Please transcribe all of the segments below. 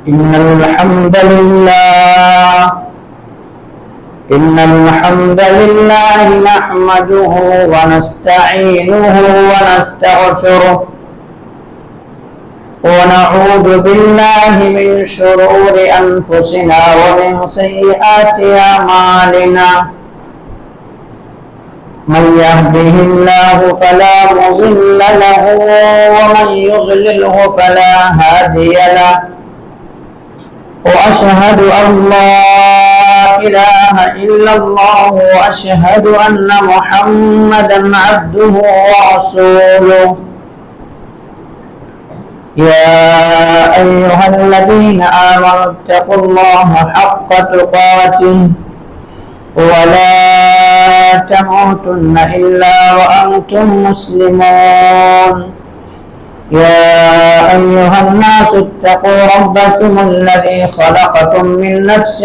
إن الحمد لله نحمده ونستعينه ونستغفره ونعوذ بالله من شرور أنفسنا ومن سيئات أعمالنا من يهده الله فلا مضل له ومن يضلله فلا هادي له وأشهد أن لا إله إلا الله وأشهد أن محمدا عبده ورسوله يا أيها الذين آمنوا اتقوا الله حق تقاته ولا تموتن إلا وأنتم مسلمون يا أيها الناس اتقوا ربكم الذي خلقكم من نفس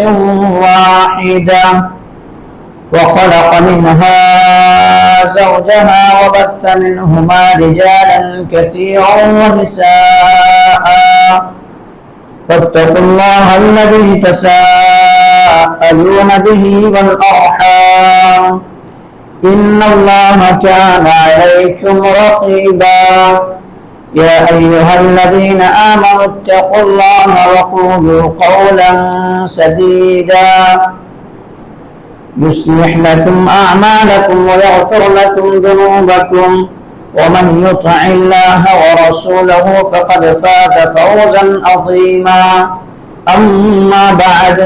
واحدة وخلق منها زوجها وبث منهما رجالا كثيرا ونساء واتقوا الله الذي تساءلون به والأرحام إن الله كان عليكم رقيبا يا أيها الذين آمنوا اتقوا الله وقولوا قولا سديدا يصلح لكم أعمالكم ويغفر لكم ذنوبكم ومن يطع الله ورسوله فقد فاز فوزا عظيما أما بعد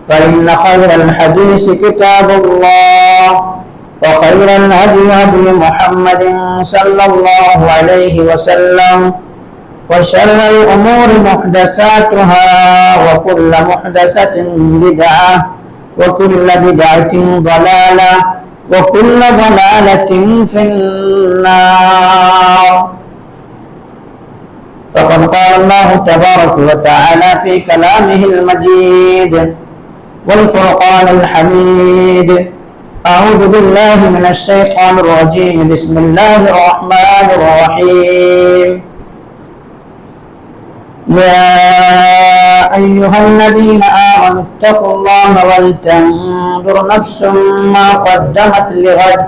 فإن خير الحديث كتاب الله وخير الهدي هدي محمد صلى الله عليه وسلم وشر الأمور محدثاتها وكل محدثة بدعة وكل بدعة ضلالة وكل ضلالة في النار. فقد قال الله تبارك وتعالى في كلامه المجيد والفرقان الحميد: أعوذ بالله من الشيطان الرجيم بسم الله الرحمن الرحيم يا أيها الذين آمنوا اتقوا الله ولتنظر نفس ما قدمت لغد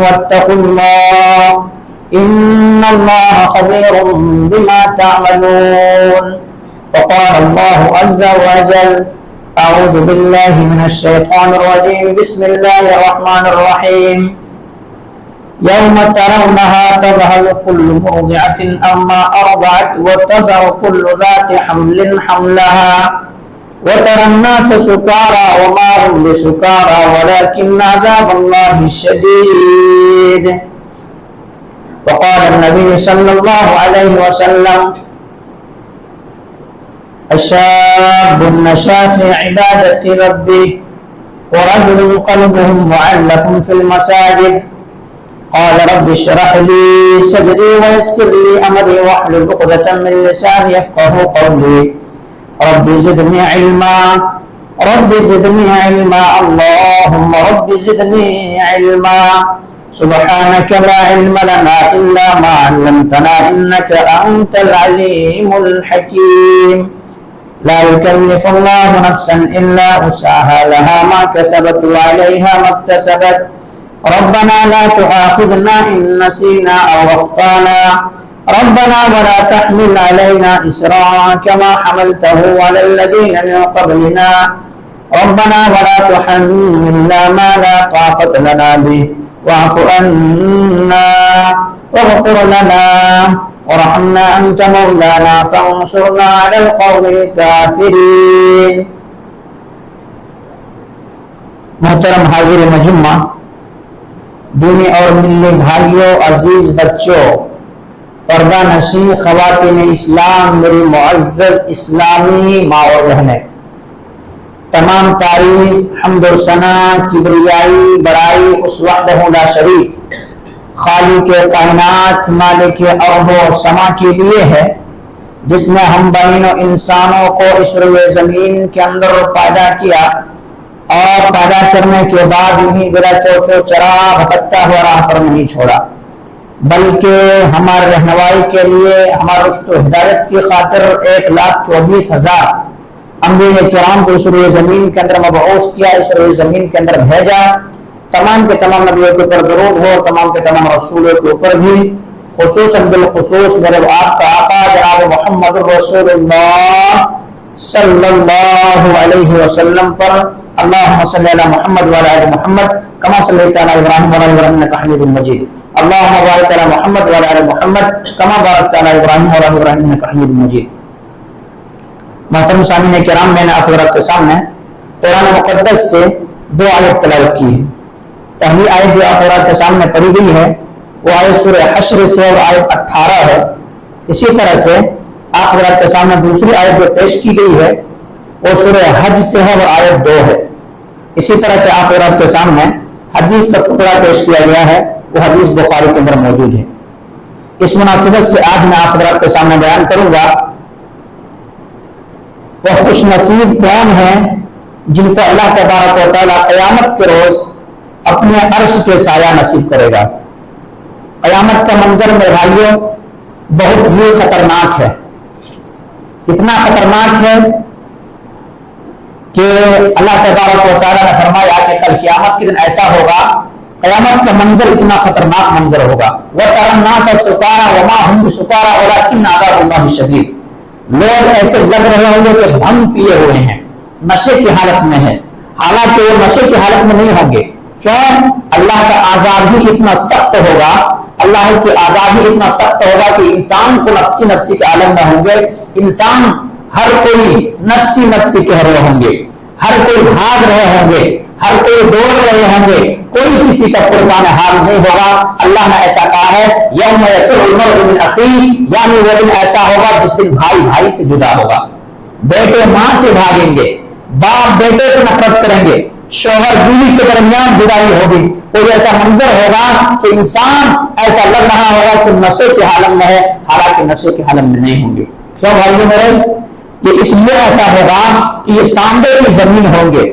واتقوا الله إن الله خبير بما تعملون. وقال الله عز وجل: أعوذ بالله من الشيطان الرجيم بسم الله الرحمن الرحيم يوم ترونها تذهل كل مرضعة عما أرضعت وتضع كل ذات حمل حملها وترى الناس سكارى وما هم بسكارى ولكن عذاب الله شديد. وقال النبي صلى الله عليه وسلم: الشاب النشأ في عبادة ربه ورجل قلبه معلق في المساجد. قال: رب اشرح لي صدري ويسر لي أمري واحلل عقدة من لساني يفقهوا قولي. رب زدني علما اللهم رب زدني علما. سبحانك لا علم لنا إلا ما علمتنا إنك أنت العليم الحكيم. لا يكلف الله نفسا إلا وسعها لها ما كسبت وعليها ما اكتسبت. ربنا لا تؤاخذنا إن نسينا أو أخطأنا. ربنا ولا تحمل علينا إصرا كما حملته على الذين من قبلنا. ربنا ولا تحملنا ما لا طاقة لنا به واعف عنا واغفر لنا ورحمنا أنت مولانا فانصرنا على القوم الكافرين. محترم حاضر مجمع، دینی اور ملی بھائیوں، عزیز بچوں، پردہ نشین خواتین اسلام، میری معزز اسلامی ماں اور بہنیں، تمام تعریف، حمد و ثنا، کبریائی، بڑائی اس وحدہ لا شریک خالق کائنات، مالک ارض و سما کے لیے ہے، جس نے ہم بنین و انسانوں کو اس روئے زمین کے اندر پیدا کیا اور پیدا کرنے کے بعد انہیں بلا چوچو چرا بھٹکتا ہوا راہ پر نہیں چھوڑا، بلکہ ہمارے رہنمائی کے لیے ہمارے رشد و ہدایت کی خاطر 1,24,000 انبیاء کرام کو اس روئے زمین کے اندر مبعوث کیا، اس روئے زمین کے اندر بھیجا۔ تمام کے تمام نبیوں کے اوپر درود ہو، تمام کے تمام رسولوں کے اوپر بھی، خصوصاً بالخصوص میرے آپ کا آقا جناب محمد رسول اللہ صلی اللہ علیہ وسلم پر اللہم صلی علی محمد وعلی آل محمد کما صلیت علی ابراہیم وعلی آل ابراہیم انک حمید مجید، اللہم بارک علی محمد وعلی آل محمد کما بارکت علی ابراہیم وعلی آل ابراہیم انک حمید مجید۔ محترم سامعین کرام، میں نے آپ حضرات کے سامنے قرآن مقدس سے 2 آیت تلاوت کی ہے۔ پہلی آیت جو آپ حضرات کے سامنے پڑھی گئی ہے وہ آیت سورہ حشر سے اور آیت 18 ہے۔ اسی طرح سے آپ حضرات کے سامنے دوسری آیت جو پیش کی گئی ہے وہ سورہ حج سے ہے اور آیت 2 ہے۔ اسی طرح سے آپ حضرات کے سامنے حدیث کا ٹکڑا پیش کیا گیا ہے، وہ حدیث بخاری کے اندر موجود ہے۔ اس مناسبت سے آج میں آپ حضرات کے سامنے بیان کروں گا وہ خوش نصیب کون ہیں جن کو اللہ تبارک و تعالیٰ قیامت کے روز اپنے عرش کے سایہ نصیب کرے گا۔ قیامت کا منظر میرے بھائیوں بہت ہی خطرناک ہے، اتنا خطرناک ہے کہ اللہ تبارک و تعالیٰ نے فرمایا کہ کل قیامت کے دن ایسا ہوگا، قیامت کا منظر اتنا خطرناک منظر ہوگا۔ وَتَرَى النَّاسَ سُكَارَىٰ وَمَا هُمْ بِسُكَارَىٰ وَلَٰكِنَّ عَذَابَ اللَّهِ شَدِيدٌ۔ لوگ ایسے لگ رہے ہوں گے کہ بھنگ پیے ہوئے ہیں، نشے کی حالت میں ہے، حالانکہ وہ نشے کی حالت میں نہیں ہوں گے۔ کیوں؟ اللہ کا عذاب ہی اتنا سخت ہوگا، اللہ کی عذاب ہی اتنا سخت ہوگا کہ انسان کو نفسی نفسی کے عالم میں ہوں گے، انسان ہر کوئی نفسی نفسی کہہ رہے ہوں گے، ہر کوئی بھاگ رہے ہوں گے، ہر کوئی دوڑ رہے ہوں گے، کوئی کسی کا پرسان حال نہیں ہوگا۔ اللہ نے ایسا کہا ہے یوم یفر المرء من اخیہ، یعنی وہ دن ایسا ہوگا جس دن بھائی بھائی سے جدا ہوگا، بیٹے ماں سے بھاگیں گے، باپ بیٹے سے نفرت کریں گے، شوہر بیوی کے درمیان جدائی ہوگی۔ کوئی ایسا منظر ہوگا کہ انسان ایسا لگ رہا ہوگا کہ نشے کے حالت میں ہے، حالانکہ نشے کے حالت میں نہیں ہوں گے۔ کیوں بھائیوں میرے؟ یہ اس لیے ایسا ہوگا کہ یہ تانبے کی زمین ہوں گے۔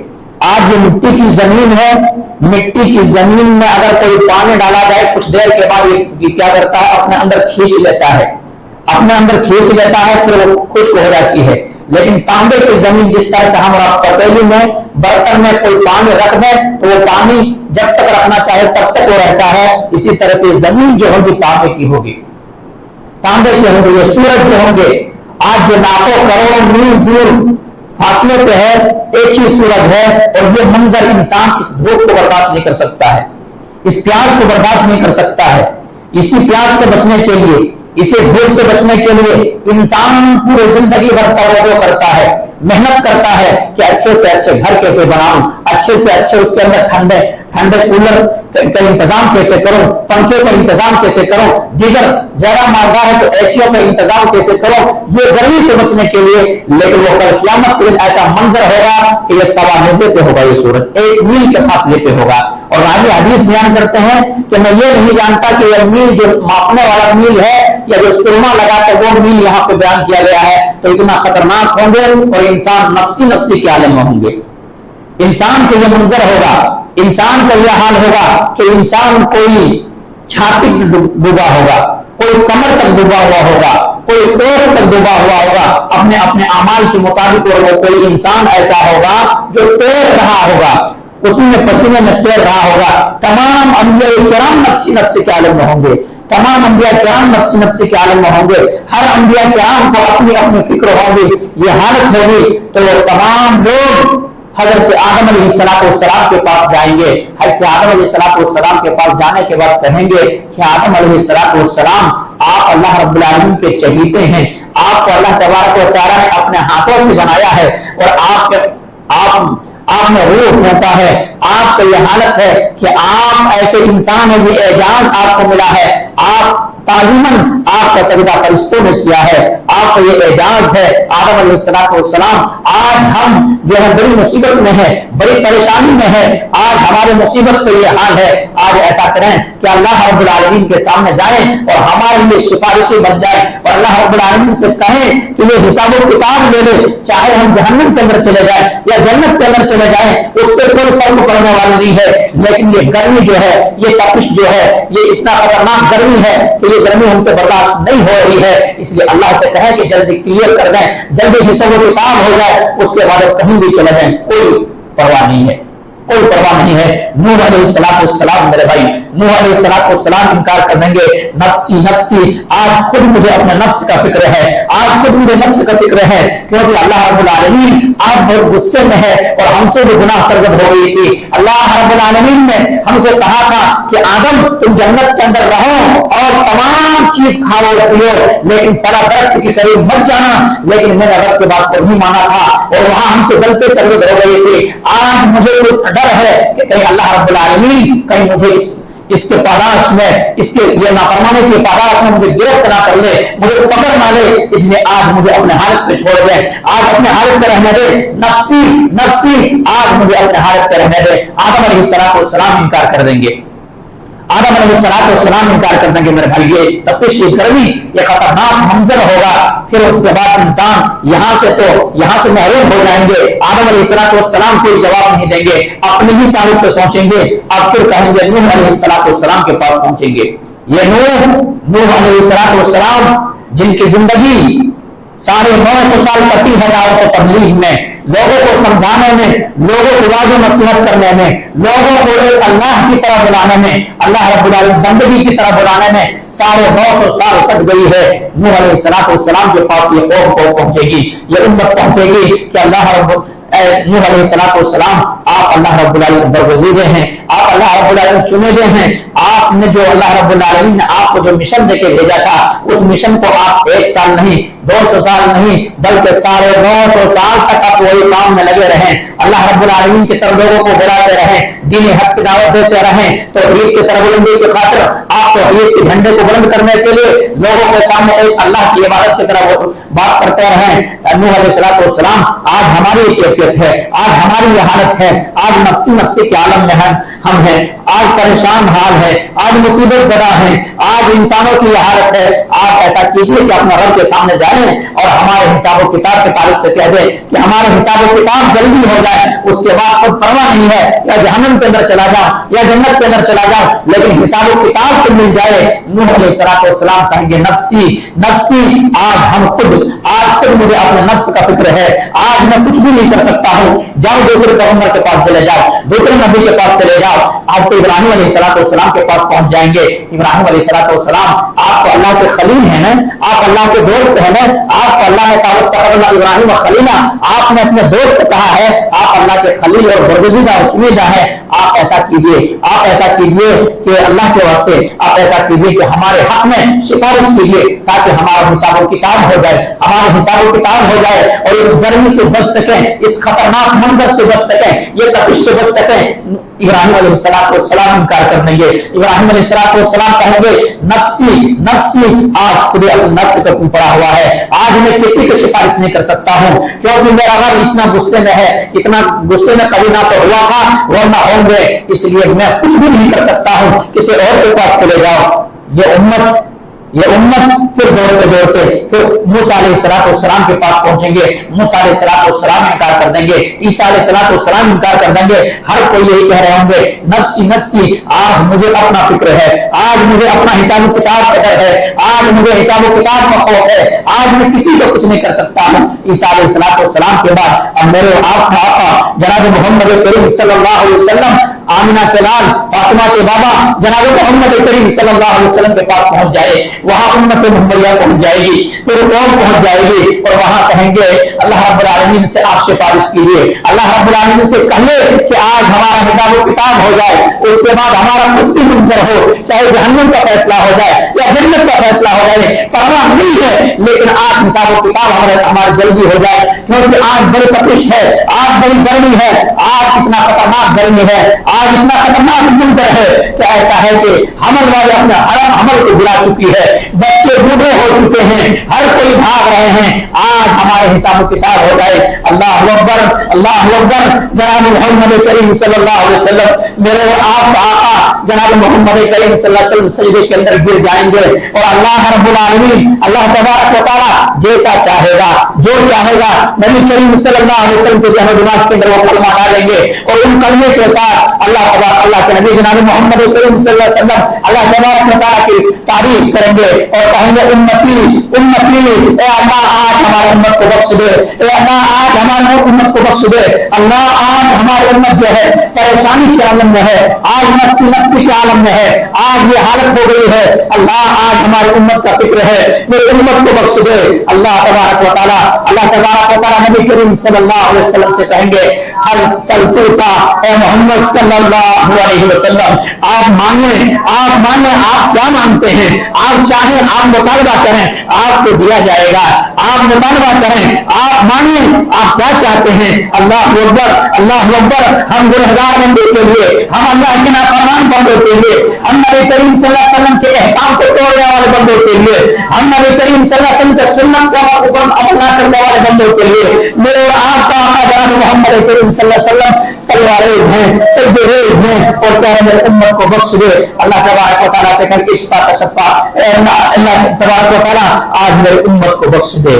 آج یہ مٹی کی زمین ہے، مٹی کی زمین میں اگر کوئی پانی ڈالا جائے کچھ دیر کے بعد یہ کیا کرتا ہے؟ اپنے اندر کھینچ لیتا ہے، اپنے اندر کھینچ لیتا ہے، پھر وہ خشک ہو جاتی ہے۔ لیکن تانبے کی زمین جس طرح سے ہم آپ پتیلی میں برتن میں کوئی پانی رکھ دیں تو وہ پانی جب تک رکھنا چاہے تب تک وہ رہتا ہے، اسی طرح سے زمین جو ہوگی تانبے کی ہوگی، تانبے کی ہوگی۔ یہ سورج جو ہوں گے، آج جو لاکھوں کروڑوں میل دور فاصلے پہ ہے، ایک ہی سورج ہے، اور یہ منظر انسان اس دھوپ کو برداشت نہیں کر سکتا ہے، اس پیاس کو برداشت نہیں کر سکتا ہے۔ اسی پیاس سے بچنے کے لیے، اسے دھوپ سے بچنے کے لیے انسان پورے زندگی بھر توجہ کرتا ہے، محنت کرتا ہے کہ اچھے سے اچھے گھر کیسے بناؤں، اچھے سے اچھے اس کے اندر ٹھنڈے کولر کا انتظام کیسے کروں، پنکھے کا انتظام کیسے کروں، دیگر زیادہ مالدار ہے تو ایسیوں کا انتظام کیسے کروں، یہ گرمی سے بچنے کے لیے۔ لیکن وہ کل قیامت کے دن ایسا منظر ہوگا کہ یہ سوا نیزے پہ ہوگا، یہ سورج 1 میل کے فاصلے پہ ہوگا۔ اور راوی حدیث بیان کرتے ہیں کہ میں یہ نہیں جانتا کہ یہ میل جو ماپنے والا میل ہے یا جو سرما لگا کے وہ میل یہاں پہ بیان کیا گیا ہے، تو اتنا خطرناک ہوں گے اور انسان نفسی نفسی کے عالم میں ہوں گے۔ انسان کا یہ منظر ہوگا، انسان کا یہ حال ہوگا کہ انسان کوئی چھاتی ڈوبا ہوگا، کوئی کمر تک ڈوبا ہوا ہوگا، کوئی پیٹ تک ڈوبا ہوا ہوگا اپنے اپنے اعمال کے مطابق، اور وہ کوئی انسان ایسا ہوگا جو تیر رہا ہوگا، اسی میں پسینے میں تیر رہا ہوگا۔ تمام انبیاء کرام نفسی نفسی کے عالم میں ہوں گے، تمام انبیاء کرام نفسی نفسی کے عالم میں ہوں گے، ہر انبیاء کرام کو اپنی اپنی فکر ہوگی، یہ حالت ہوگی تو وہ تمام لوگ حضرت آدم علیہ السلام کے پاس جائیں گے۔ حضرت آدم علیہ السلام کے پاس جانے کے بعد کہیں گے کہ آدم علیہ السلام آپ اللہ رب العالمین کے چہیتے ہیں، آپ کو اللہ تبارک و تعالیٰ نے اپنے ہاتھوں سے بنایا ہے، اور آپ میں روح ہوتا ہے، آپ کا یہ حالت ہے کہ آپ ایسے انسان ہیں، یہ اعجاز آپ کو ملا ہے، آپ تعظیماً آپ کا سجدہ فرشتوں نے کیا ہے، آپ کا یہ اعجاز ہے آدم علیہ السلام۔ آج ہم جو ہے بڑی مصیبت میں ہے، بڑی پریشانی میں ہے، آج ہمارے مصیبت کا یہ حال ہے۔ آج ایسا کریں کہ اللہ رب العالمین کے سامنے جائیں اور ہمارے لیے سفارشی بن جائیں اور اللہ رب العالمین سے کہیں کہ یہ حساب و کتاب لے لے، چاہے ہم جہنم کے اندر چلے جائیں یا جنت کے اندر چلے جائیں، اس سے کوئی فرق پڑنے والی نہیں ہے، لیکن یہ گرمی جو ہے، یہ تپش جو ہے، یہ اتنا خطرناک گرمی ہے کہ یہ گرمی ہم سے برداشت نہیں ہو رہی ہے۔ اس لیے اللہ سے کہیں کہ جلدی کلیئر کر دیں، جلدی حساب و کتاب ہو جائے، اس کے بعد کہیں بھی چلے جائیں، کوئی پرواہ نہیں ہے، کوئی پرواہ نہیں ہے۔ نوح علیہ السلام میرے بھائی، نوح علیہ السلام انکار کر دیں گے، نفسی نفسی، آج خود مجھے اپنے نفس کا فکر ہے، آج خود مجھے نفس کا فکر ہے، کیونکہ اللہ رب العالمین آج بہت غصے میں ہے اور ہم سے بھی گناہ سرزد ہو گئی تھی۔ اللہ رب العالمین نے ہم سے کہا تھا کہ آدم تم جنت کے اندر رہو اور تمام چیز کھاؤ پیو، لیکن فلاں درخت کے قریب مت جانا، لیکن میں نے رب کی بات کو نہیں مانا تھا اور وہاں ہم سے غلطی سرزد ہو گئی تھی۔ آج مجھے ڈر ہے کہ کہیں اللہ رب العالمین کہیں مجھے اس کے پاداش میں، اس کے یہ نافرمانی کے پاداش میں مجھے گرفت نہ کر لے، مجھے پکڑ نہ لے، اس لیے آج مجھے اپنے حالت پہ چھوڑ دے، آج اپنے حالت پہ رہنے دے، نفسی نفسی، آج مجھے اپنے حالت پہ رہنے دے۔ آدم علیہ السلام انکار کر دیں گے، آدم علیہ السلام انکار کر دیں گے میرے بھائی، یہ تپش، یہ گرمی، یہ خطرناک منظر ہوگا۔ پھر اس کے بعد انسان یہاں سے محروم ہو جائیں گے۔ آدم علیہ السلام کوئی جواب نہیں دیں گے، اپنی ہی تعریف سے سوچیں گے، اب پھر کہیں گے نوح علیہ السلام کے پاس پہنچیں گے۔ یہ نوح علیہ السلام جن کی زندگی 950 سال کٹی ہے دعوت و تبلیغ میں، لوگوں کو سمجھانے میں، لوگوں کو واضح نصیحت کرنے میں، لوگوں کو ایک اللہ کی طرح بلانے میں، اللہ رب العالمین بندگی کی طرح بلانے میں 950 سال کٹ گئی ہے۔ نوح علیہ السلام کے پاس یہ قوم کو پہنچے گی، یہ امت پہنچے گی کہ نوح علیہ السلام آپ اللہ رب العالمین برگزیدے ہیں، آپ اللہ رب العالمین چنے گئے ہیں، آپ نے جو اللہ رب العالمین نے آپ کو جو مشن دے کے بھیجا تھا، اس مشن کو آپ 1 سال نہیں، 200 سال نہیں، بلکہ 950 سال تک آپ وہی کام میں لگے رہیں، اللہ رب العالمین کی طرف لوگوں کو بلاتے رہیں، دین حق کی دعوت دیتے رہیں، توحید کی سربلندی کی خاطر آپ توحید کے جھنڈے کو بلند کرنے کے لیے لوگوں کے سامنے ایک اللہ کی عبادت کی طرح بات کرتے رہیں۔ نوح علیہ السلام، آج ہماری کیفیت ہے، آج ہماری یہ حالت ہے، آج نفسی کے عالم میں ہم ہیں، آج پریشان حال ہے، آج مصیبت زدہ ہیں، آج انسانوں کی یہ حالت ہے۔ آپ ایسا کیجیے کہ اپنے رب کے سامنے جائیں اور ہمارے حساب و کتاب کے تعلق سے کہہ دیں کہ ہمارے حساب و کتاب جلدی ہو جائے، اس کے بعد کوئی پرواہ نہیں ہے، یا جہنم کے اندر چلا جاؤ یا جنت کے اندر چلا جاؤ، لیکن حساب و کتاب تو مل جائے۔ نوح علیہ السلام کہیں گے نفسی نفسی، آج خود مجھے اپنے نفس کا فکر ہے، آج میں کچھ بھی نہیں کر سکتا ہوں، جاؤ دوسرے پیغمبر کے پاس چلے جاؤ، دوسرے نبی کے پاس چلے جاؤ۔ آپ تو ابراہیم علیہ السلام کے پاس پہنچ جائیں گے۔ ابراہیم علیہ السلام آپ کو اللہ کے خلیل ہیں نا، آپ اللہ کے دوست ہیں نا، آپ کو اللہ نے تعلق ابراہیم خلیلہ، آپ نے اپنے دوست کہا ہے، آپ اللہ کے خلیل اور برگزیدہ اور چنیدہ ہیں۔ آپ ایسا کیجئے کہ اللہ کے واسطے آپ ایسا کیجئے کہ ہمارے حق میں سفارش کیجئے، تاکہ ہمارا حساب و کتاب ہو جائے، ہمارا حساب و کتاب ہو جائے اور اس گرمی سے بچ سکیں، اس خطرناک منظر سے بچ سکیں، یہ تپش سے بچ سکیں۔ ابراہیم علیہ السلام انکار کر دیں گے۔ ابراہیم علیہ السلام کہیں گے نفسی نفسی، آج خود نفس کا پڑا ہوا ہے، آج میں کسی کی سفارش نہیں کر سکتا ہوں، کیونکہ میرا رب اتنا غصے میں ہے، اتنا غصے میں کبھی نہ تو ہوا تھا ورنہ ہوں گے، اس لیے میں کچھ بھی نہیں کر سکتا ہوں، کسی اور کے پاس چلے جاؤ۔ یہ امت پھر دوڑتے پھر موسیٰ علیہ السلام کے پاس پہنچیں گے۔ موسیٰ علیہ السلام انکار کر دیں گے، عیسیٰ علیہ السلام انکار کر دیں گے، ہر کوئی یہی کہہ رہے ہوں گے نفسی نفسی، آج مجھے اپنا فکر ہے، آج مجھے اپنا حساب و کتاب کا ڈر ہے، آج مجھے حساب و کتاب کا خوف ہے، آج میں کسی کو کچھ نہیں کر سکتا ہوں۔ عیسیٰ علیہ السلام کے بعد اب میرے آپ کا آقا جناب محمد کریم صلی اللہ علیہ وسلم، آمنہ کے لال، فاطمہ کے بابا جناب محمد کریم صلی اللہ علیہ وسلم کے پاس پہنچ جائے، وہاں امت محمدیہ پہنچ جائے گی، پھر قوم پہنچ جائے گی، اور وہاں کہیں گے اللہ رب العالمین سے آپ سفارش کیجیے، اللہ رب العالمین سے کہیے کہ آج ہمارا حساب و کتاب ہو جائے، اس کے بعد ہمارا کچھ بھی منظر ہو، چاہے جہنم کا فیصلہ ہو جائے یا جنت کا فیصلہ ہو جائے، پرواہ نہیں ہے، لیکن آج حساب و کتاب ہمارے جلدی ہو جائے، کیونکہ آج بڑی تپش ہے، آج بڑی گرمی ہے، آج اتنا خطرناک گرمی ہے، آج اتنا خطرناک منظر ہے کہ ایسا ہے کہ حمل والے اپنے حمل کو گرا چکی ہے، بچے بوڑھے ہو چکے ہیں، ہر کوئی بھاگ رہے ہیں۔ آج ہمارے حساب و کتاب ہو جائے۔ اللہ اکبر، اللہ اکبر۔ جناب محمد کریم صلی اللہ علیہ وسلم، میرے آپ کا آقا جناب محمد کریم صلی اللہ علیہ وسلم سجدے کے اندر گر جائیں گے اور اللہ رب العالمین اللہ تبارک و تعالیٰ جیسا چاہے گا، جو چاہے گا، نبی کریم صلی اللہ علیہ وسلم کے ذہن و دماغ کے اندر وہ کلمہ ڈالیں گے اور ان کلمے کے ساتھ اللہ کے نبی جناب محمد کریم صلی اللہ علیہ وسلم اللہ تبارک و تعالیٰ کی تعریف کریں گے اور کہیں گے امتی امتی، اے اللہ آج ہماری امت کو بخش دے، اے اللہ آج ہماری امت کو بخش دے۔ اللہ آج ہماری امت جو ہے پریشانی کے عالم میں ہے، آج نفسی کے عالم میں ہے، آج یہ حالت ہو گئی ہے۔ اللہ آج ہماری امت کا فکر ہے، میری امت کو بخش دے۔ اللہ تبارک و تعالیٰ نبی کریم صلی اللہ علیہ وسلم سے کہیں گے ہر سلطوتا، اے محمد صلی اللہ علیہ وسلم آپ مانگیں، آپ کیا مانگتے ہیں، آپ چاہیں، آپ مطالبہ کریں، آپ کو دیا جائے گا۔ آپ مطالبہ کریں، آپ مانگیں، آپ کیا چاہتے ہیں۔ اللہ اکبر، اللہ اکبر۔ ہم گنہگار بندوں کے لیے، ہم اللہ کے نافرمان بندوں کے لیے، ہم نبی کریم صلی اللہ علیہ وسلم کے احکام کو توڑنے والے بندوں کے لیے، ہم نبی کریم صلی اللہ علیہ وسلم کے سنت کو عمل نہ کرنے والے بندوں کے لیے، میرے آپ کا آقا جناب محمد کریم صلی اللہ علیہ وسلم سلواریز ہیں، سجدریز ہیں اور کہہ رہے ہیں امت کو بخش دے۔ اللہ تبارک و تعالیٰ سے کر کے شفا کا شفا، اللہ تبارک و تعالیٰ آج میری امت کو بخش دے،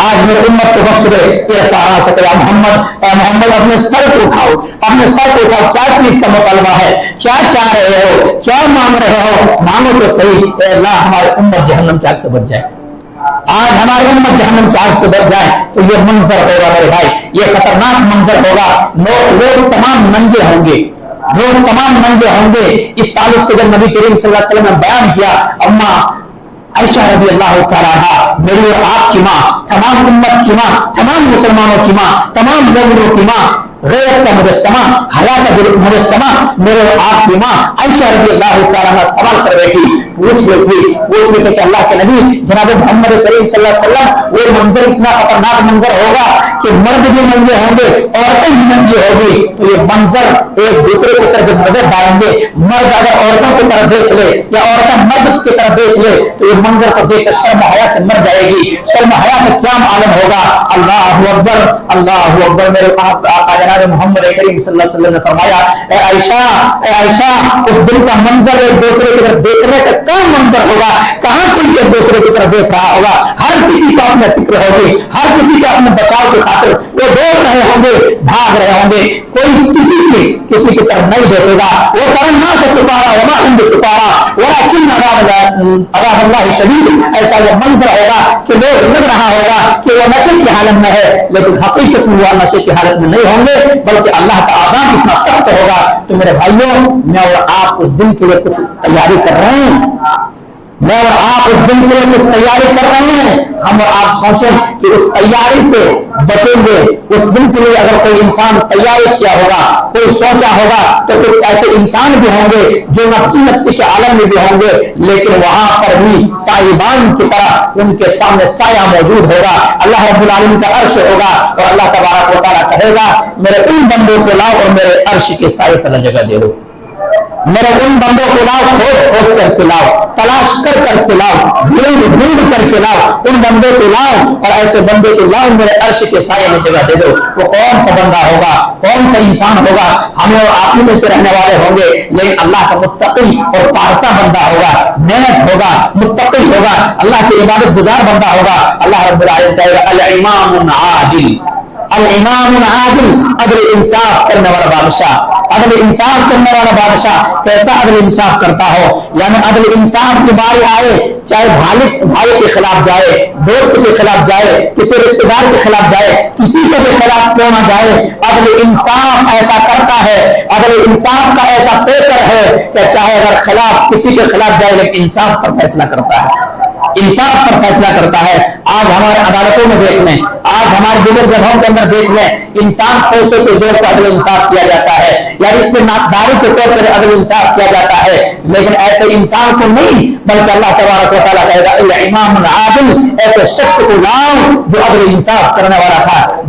آج میرے امت کو بخش دے۔ یہ کہا سکے محمد، اے محمد اپنے سر کو اٹھاؤ، اپنے سر کو اٹھاؤ، کیا چیز کا مطالبہ ہے، کیا چاہ رہے ہو، کیا مانگ رہے ہو، مانگو تو صحیح۔ اے اللہ ہماری امت جہنم کی آگ سے بچ جائے، آج ہماری امت جہنم کی آگ سے بچ جائے تو یہ منظر ہوگا میرے بھائی، یہ خطرناک منظر ہوگا۔ لوگ تمام ننگے ہوں گے، لوگ تمام ننگے ہوں گے۔ اس تعلق سے جب نبی کریم صلی اللہ علیہ وسلم نے بیان کیا، اما عائشہ رضی اللہ تعالیٰ عنہا، میری اور آپ کی ماں، تمام امت کی ماں، تمام مسلمانوں کی ماں، تمام مومنوں کی ماں، غیرت کا مجسمہ، حیا کا مجسمہ، میرے اور آپ کی ماں عائشہ رضی اللہ تعالیٰ عنہا سوال کر رہی تھی، پوچھ رہی تھی کہ اللہ کے نبی جناب محمد کریم صلی اللہ علیہ وسلم وہ منظر اتنا خطرناک منظر ہوگا کہ مرد بھی ننگے ہوں گے، عورتیں بھی ننگی ہوگی، تو یہ منظر ایک دوسرے کی طرف جب نظر ڈالیں گے، مرد اگر عورتوں کی طرف دیکھ لے یا عورتیں مرد کی طرف دیکھ لے تو یہ منظر کو دیکھ کر شرم و حیا سے مر جائے گی، شرم و حیا کا کیا عالم ہوگا۔ اللہ اکبر، اللہ اکبر۔ میرے آقا جناب محمد کریم صلی اللہ علیہ وسلم نے فرمایا، اے عائشہ اس دن کا منظر ایک دوسرے کی طرف دیکھنے کا کیا منظر ہوگا، کہاں کوئی ایک دوسرے کی طرف دیکھ رہا ہوگا، ہر کسی کا اپنا فکر ہوگی، ہر کسی کا اپنے بچاؤ کی خاطر وہ دوڑ رہے ہوں گے، بھاگ رہے ہوں گے، کوئی کسی کی طرف نہیں دیکھے گا۔ وہ کرنا سے سپارا وما ہم سپارا ولکن عذاب اللہ شدید۔ ایسا وہ منظر ہوگا کہ لوگ لگ رہا ہوگا کہ وہ نشے کی حالت میں ہے، لیکن حقیقت میں وہ نشے کی حالت میں نہیں ہوں گے، بلکہ اللہ کا عذاب اتنا سخت ہوگا۔ تو میرے بھائیوں، میں اور آپ اس دن کے لیے کچھ تیاری کر رہے ہیں، میں اور آپ اس دن کے لیے کچھ تیاری کر رہے ہیں۔ ہم اور آپ سوچیں کہ اس تیاری سے بچیں گے۔ اس دن کے لیے اگر کوئی انسان تیاری کیا ہوگا، کوئی سوچا ہوگا، تو کچھ ایسے انسان بھی ہوں گے جو نفسی کے عالم میں بھی ہوں گے، لیکن وہاں پر بھی صاحبان کی طرح ان کے سامنے سایہ موجود ہوگا، اللہ رب العالمین کا عرش ہوگا اور اللہ تبارک و تعالیٰ کہے گا میرے ان بندوں کو لاؤ اور میرے عرش کے سائے پر جگہ دے دو، میرے ان بندوں کو لاؤ، کھود کر کے لاؤ، تلاش کر کے لاؤ، ڈھونڈ کر کے لاؤ، ان بندوں کو لاؤ اور ایسے بندے کو لاؤ میرے عرش کے سائے میں جگہ دے دو۔ وہ کون سا بندہ ہوگا، کون سا انسان ہوگا؟ ہمیں اور آپ میں سے رہنے والے ہوں گے، لیکن اللہ کا متقی اور پارسا بندہ ہوگا، محنت ہوگا، متقی ہوگا، اللہ کی عبادت گزار بندہ ہوگا۔ اللہ رب العالمین کہے گا الامام العادل، الامام العادل، عدل انصاف کرنے والا بادشاہ، عدل انصاف کرنے والا بادشاہ کیسا عدل انصاف کرتا ہو؟ یعنی عدل انصاف کی باری آئے، چاہے بھائی کے خلاف جائے، دوست کے خلاف جائے، کسی رشتے دار کے خلاف جائے، کسی کے بھی خلاف کیوں نہ جائے، عدل انصاف ایسا کرتا ہے، عدل انصاف کا ایسا پیکر ہے کہ چاہے اگر خلاف کسی کے خلاف جائے لیکن انصاف پر فیصلہ کرتا ہے، انصاف پر فیصلہ کرتا ہے۔ آج ہمارے عدالتوں میں دیکھ لیں، آج ہمارے دیگر جگہوں کے اندر دیکھ لیں، انسان پیسے کے زور پر عدل انصاف کیا جاتا ہے، یا رشتے داری کے طور پر عدل انصاف کیا جاتا ہے، لیکن ایسے انسان کو نہیں، بلکہ اللہ تبارک و تعالیٰ کہے گا الامام العادل، ایسے شخص کو لاؤ جو عدل انصاف کرنے والا تھا۔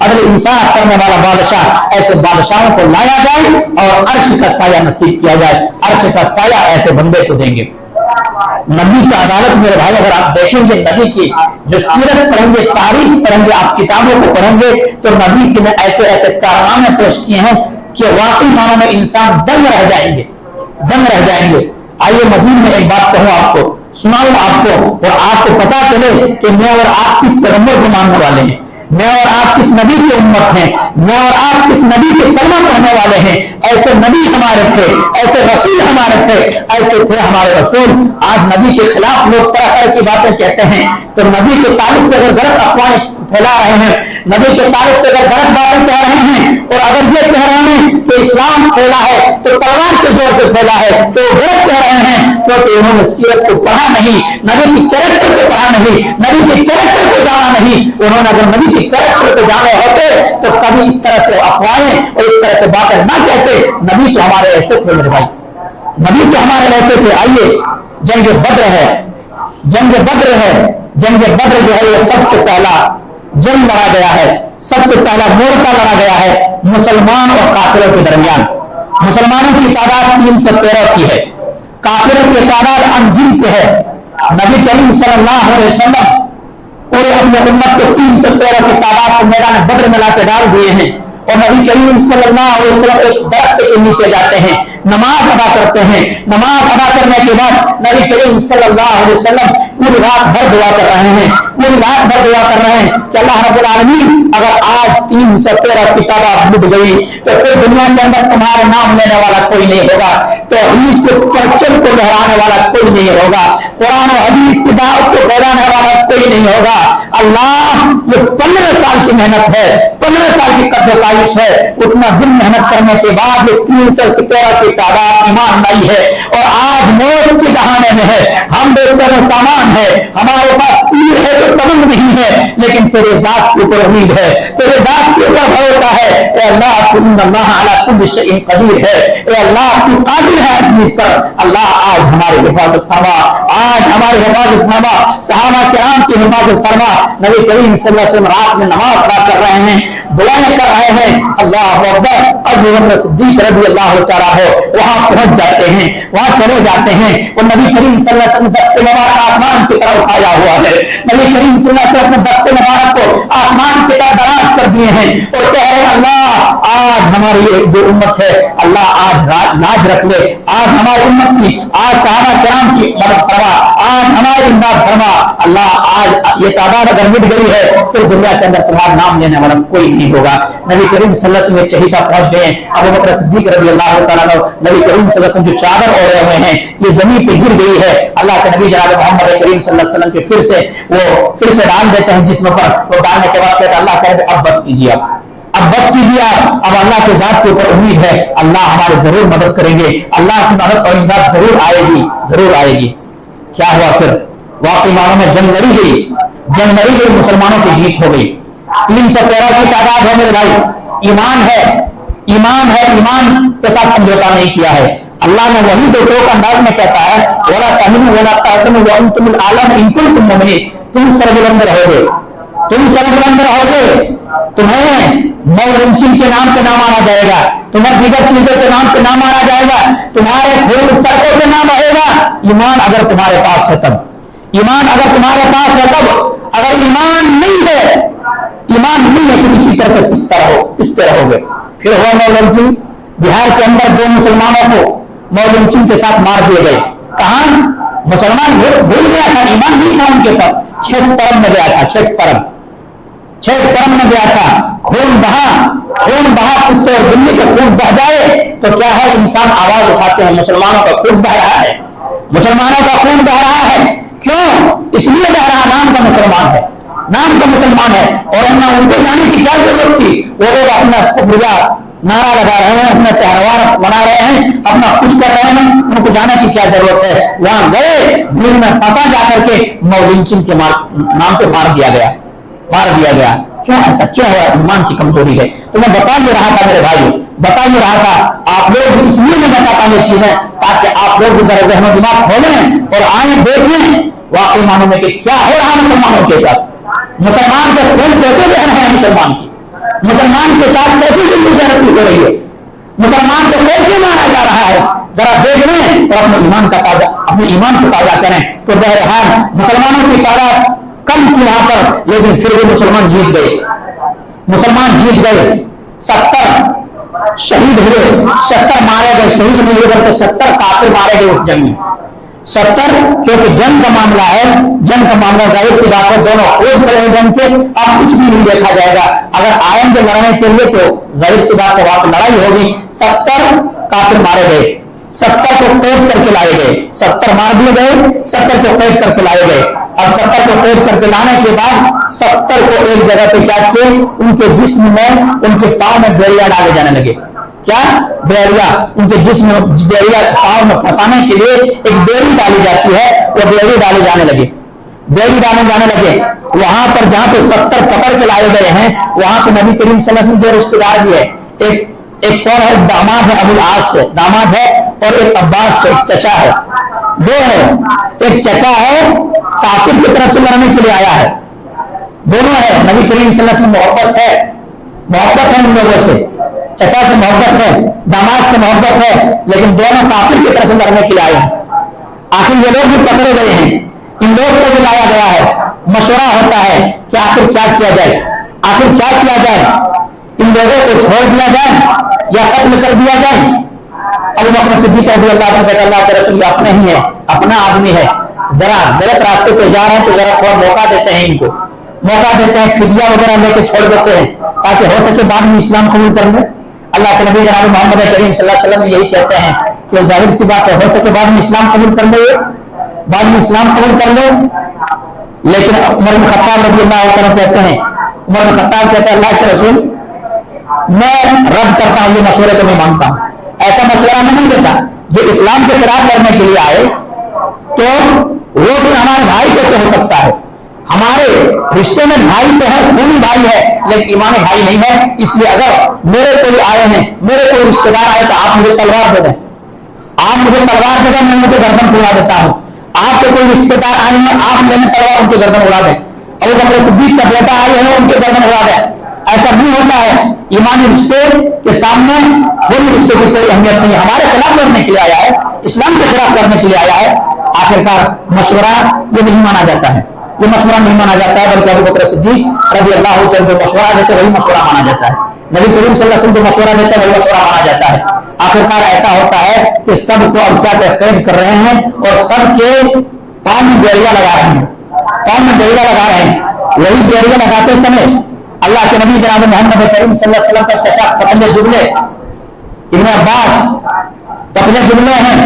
عدل انصاف کرنے والا بادشاہ، ایسے بادشاہوں کو لایا جائے اور عرش کا سایہ نصیب کیا جائے، عرش کا سایہ ایسے بندے کو دیں گے۔ نبی کی عدالت میرے بھائی اگر آپ دیکھیں گے، نبی کی جو سیرت پڑھیں گے، تاریخ پڑھیں گے، آپ کتابوں کو پڑھیں گے تو نبی نے ایسے ایسے کارنامے پیش کیے ہیں کہ واقعی معنوں میں انسان دنگ رہ جائیں گے، دنگ رہ جائیں گے۔ آئیے مزید میں ایک بات کہوں آپ کو، سناؤں آپ کو، اور آپ کو پتا چلے کہ میں اور آپ کس پیغمبر کو ماننے والے ہیں، میں اور آپ کس نبی کی امت ہیں، میں اور آپ کس نبی کے کلمہ پڑھنے والے ہیں۔ ایسے نبی ہمارے تھے، ایسے رسول ہمارے تھے، ایسے تھے ہمارے رسول۔ آج نبی کے خلاف لوگ طرح طرح کی باتیں کہتے ہیں، تو نبی کے تعلق سے اگر غلط افواہیں پھیلا رہے ہیں، نبی کے تعلق سے اگر غلط باتیں کہہ رہے ہیں، اور اگر یہ کہہ رہے ہیں کہ اسلام پھیلا ہے تو تلوار کے زور سے پھیلا ہے، تو غلط کہہ رہے ہیں، کیونکہ انہوں نے سیرت کو پڑھا نہیں، نبی کی کریکٹر کو پڑھا نہیں، نبی کی کریکٹر کو جانا نہیں۔ انہوں نے اگر نبی کی کریکٹر کو جانے ہوتے تو کبھی اس طرح سے افواہیں اور اس طرح سے باتیں نہ کہتے۔ نبی تو ہمارے ایسے تھے میرے بھائی، نبی تو ہمارے ایسے تھے۔ آئیے جنگ بدر ہے، جنگ بدر ہے، جنگ بدر جو ہے یہ سب سے پہلا جنگ لڑا گیا ہے، سب سے پہلا مورچہ لڑا گیا ہے مسلمان اور کافروں کے درمیان۔ مسلمانوں کی تعداد 313 کی ہے، کافروں کی تعداد انگنت ہے۔ نبی کریم صلی اللہ علیہ وسلم پورے اپنے امت کو 313 کی تعداد کو میدان بدر میں لا کے ڈال دیے ہیں، اور نبی کریم صلی اللہ علیہ وسلم ایک درخت کے نیچے جاتے ہیں، نماز ادا کرتے ہیں۔ نماز ادا کرنے کے بعد نبی کریم صلی اللہ علیہ وسلم پوری رات بھر دعا کر رہے ہیں، پوری رات بھر دعا کر رہے ہیں کہ اللہ رب العالمین اگر آج 313 کی تعداد مٹ گئی تو پھر دنیا کے اندر تمہارا نام لینے والا کوئی نہیں ہوگا، توحید کے پرچم کو لہرانے والا کوئی نہیں ہوگا، قرآن و حدیث کی دعوت کو پھیلانے والا کوئی نہیں ہوگا۔ اللہ یہ 15 سال کی محنت ہے، 15 سال کی قدر کاوش ہے، اتنا دن محنت کرنے کے بعد یہ 313 کی تعداد ایمان لائی ہے، اور آج موت کے دہانے میں ہے، ہم بے سر و سامان ہے، ہمارے پاس تیر ہے تو تمن نہیں ہے، لیکن تیرے ذات کے اوپر امید ہے، تیرے ذات کے اوپر بھروسہ ہے۔ اے اللہ ان اللہ علی کل شیء قدیر ہے، اے اللہ تو قادر ہے ہر چیز پر۔ اللہ آج ہماری حفاظت فرما، آج ہماری حفاظت فرما، صحابہ کرام کی حفاظت فرما۔ نبی کریم صلی اللہ علیہ وسلم رات میں نماز ادا کر رہے ہیں، دعائیں کر رہے ہیں، اللہ اکبر، ابو بکر صدیق رضی اللہ تعالیٰ عنہ وہاں پہنچ جاتے ہیں، وہاں چلے جاتے ہیں، اور نبی کریم صلی اللہ علیہ وسلم دست مبارک آسمان کی طرف اٹھایا ہوا ہے۔ نبی کریم صلی اللہ علیہ وسلم دست مبارک کو آسمان کی طرف دراز کر دیے ہیں اور کہہ رہے ہیں اللہ آج ہماری جو امت ہے اللہ آج لاج رکھ لے، آج ہماری امت کی، آج صحابہ کرام کی مدد فرما، آج ہماری امداد فرما۔ اللہ آج یہ تعداد اگر مٹ گئی ہے تو دنیا کے اندر تمہارا نام لینے والا کوئی نہیں ہوگا۔ نبی کریم صلی اللہ علیہ وسلم چہیتا پہنچ گئے، ابو بکر صدیق رضی اللہ تعالیٰ عنہ نبی کریم صلی اللہ علیہ وسلم جو چادر اوڑھے ہوئے ہیں یہ زمین پہ گر گئی ہے، اللہ کے نبی جناب محمد کریم صلی اللہ علیہ وسلم کے پھر سے ڈال دیتے ہیں جسم پر، وہ ڈالنے کے بعد کہتے اللہ کہتے اب بس کیجیے، اب بس کیجیے، اب اللہ کے ذات کے اوپر امید ہے، اللہ ہماری ضرور مدد کریں گے، اللہ کی مدد اور امداد ضرور آئے گی، ضرور آئے گی۔ کیا ہوا پھر؟ واقعی معنوں میں جنگ لڑی گئی، مسلمانوں کی جیت ہو گئی۔ 313 کی تعداد ہے میرے بھائی، ایمان ہے، ایمان ہے، ایمان کے ساتھ سمجھوتا نہیں کیا ہے۔ اللہ نے وہی دو ٹوک انداز میں کہتا ہے وَلَا تَهِنُوا وَلَا تَحْزَنُوا وَأَنْتُمُ الْأَعْلَوْنَ إِن كُنتُم مُؤْمِنِينَ، تم سربلند رہو گے، تم سربلند رہو گے، تمہیں مولنچن کے نام پہ نام مانا جائے گا، تمہیں دیگر چیزوں کے نام پہ نام مانا جائے گا، تمہارے خون سڑکوں پہ نام رہے گا۔ ایمان اگر تمہارے پاس ہے تب، ایمان اگر تمہارے پاس ہے تب، اگر ایمان نہیں ہے، ایمان نہیں ہے تو اسی طرح سے پستے رہو گے۔ پھر ہوا مولنچن، بہار کے اندر 2 مسلمانوں کو مولنچن کے ساتھ مار دیے گئے۔ کہاں؟ مسلمان بھول گیا تھا، ایمان نہیں تھا ان کے پاس، چھٹ پرم میں گیا تھا، چھٹ پرم میں گیا تھا، خون بہا، کتے اور بلی کا خون بہ جائے تو کیا ہے، انسان آواز اٹھاتے ہیں مسلمانوں کا خون بہ رہا ہے، مسلمانوں کا خون بہ رہا ہے۔ کیوں؟ اس لیے بہ رہا، نام کا مسلمان ہے، نام کا مسلمان ہے، اور ان کو جانے کی کیا ضرورت تھی؟ وہ لوگ اپنا کفریات نعرہ لگا رہے ہیں، اپنا تہوار بنا رہے ہیں، اپنا خوش کر رہے ہیں، ان کو جانے کی کیا ضرورت ہے؟ وہاں گئے، دل میں پھنسا جا کر کے مولنچن کے نام پہ مار دیا گیا۔ کیوں ایسا کیا ہوا؟ ایمان کی کمزوری ہے۔ تو میں بتا یہ رہا تھا میرے بھائی، بتا یہ رہا تھا، آپ لوگ اس لیے میں بتاتا یہ چیزیں تاکہ آپ لوگ ذرا ذہن و دماغ کھولیں اور آئیں دیکھیں واقعی معنوں میں کہ کیا ہو رہا ہے مسلمانوں کے ساتھ، مسلمان کے خون کیسے بہ رہے ہیں مسلمان کی، مسلمان کے ساتھ کیسی زندگی ہو رہی ہے, مسلمان کو کیسے مانا جا رہا ہے, ذرا دیکھ لیں اور اپنے ایمان کو تازہ کریں. تو بہرحال مسلمانوں کی تعداد کم تھی وہاں پر, لیکن پھر بھی مسلمان جیت گئے, مسلمان جیت گئے. 70 شہید ہوئے, 70 مارے گئے, شہید نہیں ہوئے بلکہ 70 کافر مارے گئے اس جنگ میں. 70 کیونکہ جنگ کا معاملہ ہے, جنگ کا معاملہ ظاہر سی بات ہے دونوں خود کرے جنگ کے, اب کچھ بھی نہیں دیکھا جائے گا. اگر آئیں گے لڑنے کے لیے تو ظاہر سی بات ہے وہاں پہ لڑائی ہوگی. 70 کافر مارے گئے, 70 کو قید کر کے لائے گئے, 70 مار دیے گئے, 70 کو قید کر کے لائے گئے. اب 70 کو قید کر کے لانے کے بعد 70 کو ایک جگہ پہ کیا کیے, ان کے جسم میں, ان کے پاؤں میں بیڑیا ڈالے جانے لگے. کیا بیڑیا, ان کے جسم میں بیڑیا پاؤں میں پھنسانے کے لیے ایک بیڑی ڈالی جاتی ہے, وہ بیڑی ڈالے جانے لگے, بیڑی ڈالے جانے لگے. وہاں پر جہاں پہ 70 پکڑ کے لائے گئے ہیں وہاں پہ نبی کریم صلی اللہ علیہ وسلم کے رشتے دار بھی ہے. ایک کون ہے, داماد ہے, ابو العاص سے داماد ہے, اور ایک عباس سے ایک چچا ہے, دو ہے. ایک چچا ہے کافر کی طرف سے لڑنے کے لیے آیا ہے, دونوں ہے. نبی کریم صلی اللہ علیہ وسلم محبت ہے ان لوگوں سے, چچا سے محبت ہے, داماد سے محبت ہے, لیکن دونوں کافر کی طرف سے لڑنے کے لیے آئے ہیں. آخر یہ لوگ بھی پکڑے گئے ہیں, ان لوگ کو بھی لایا گیا ہے. مشورہ ہوتا ہے کہ آخر کیا کیا جائے, آخر کیا کیا جائے, ان لوگوں کو چھوڑ دیا جائے یا قتل کر دیا جائے. ابو بکر صدیق رضی اللہ عنہ اللہ کے رسول اپنے ہی ہے, اپنا آدمی ہے, ذرا غلط راستے پہ جا رہے ہیں تو ذرا تھوڑا موقع دیتے ہیں, ان کو موقع دیتے ہیں, فدیہ وغیرہ لے کے چھوڑ دیتے ہیں تاکہ ہو سکے بعد میں اسلام قبول کر لیں. اللہ کے نبی جناب محمد کریم صلی اللہ علیہ وسلم یہی کہتے ہیں کہ ظاہر سی بات ہے ہو سکے بعد میں اسلام قبول کر لے, بعد میں اسلام قبول کر لے. لیکن عمر بن خطاب رضی اللہ عنہ کہتے ہیں, عمر بن خطاب کہتے ہیں اللہ کے رسول میں رد کرتا ہوں, یہ مشورے کو میں مانتا ہوں, ایسا مشورہ میں نہیں دیتا. جو اسلام کے خلاف لڑنے کے لیے آئے تو وہ پھر ہمارے بھائی کیسے ہو سکتا ہے, ہمارے رشتے میں بھائی تو ہے, خونی بھائی ہے, لیکن ایمانی بھائی نہیں ہے. اس لیے اگر میرے کوئی آئے ہیں, میرے کوئی رشتے دار آئے تو آپ مجھے تلوار دے دیں, آپ مجھے تلوار دے دیں, میں مجھے گردن اڑا دیتا ہوں. آپ کے کوئی رشتے دار آئے ہیں, آپ میرے تلوار ان کے گردن اڑا دیں. ابو بکر صدیق کا بیٹا آئے ہیں, ان کے گردن اڑا دیں. ایسا نہیں ہوتا ہے. ایمانی رشتے کے سامنے کوئی رشتے کی کوئی اہمیت نہیں. ہمارے خلاف لڑنے کے لیے آیا ہے, اسلام کے خلاف لڑنے کے لیے آیا ہے, آخرکار مشورہ یہ نہیں مانا جاتا ہے, یہ مشورہ نہیں مانا جاتا ہے, بلکہ ابو بکر صدیق رضی اللہ عنہ جو مشورہ دیتے وہی مشورہ مانا جاتا ہے. نبی کریم صلی اللہ علیہ وسلم جو مشورہ دیتے وہی مشورہ مانا جاتا ہے. آخرکار ایسا ہوتا ہے کہ سب کو اب کیا قید کر رہے ہیں اور سب کے پاؤں میں بیڑیاں لگا رہے ہیں, پاؤں میں بیڑیاں لگا رہے ہیں. وہی بیڑیاں لگاتے سمے اللہ کے نبی جناب محمد کریم صلی اللہ علیہ وسلم کا چچا پتلے دبلے ابن عباس پتلے دبلے ہیں.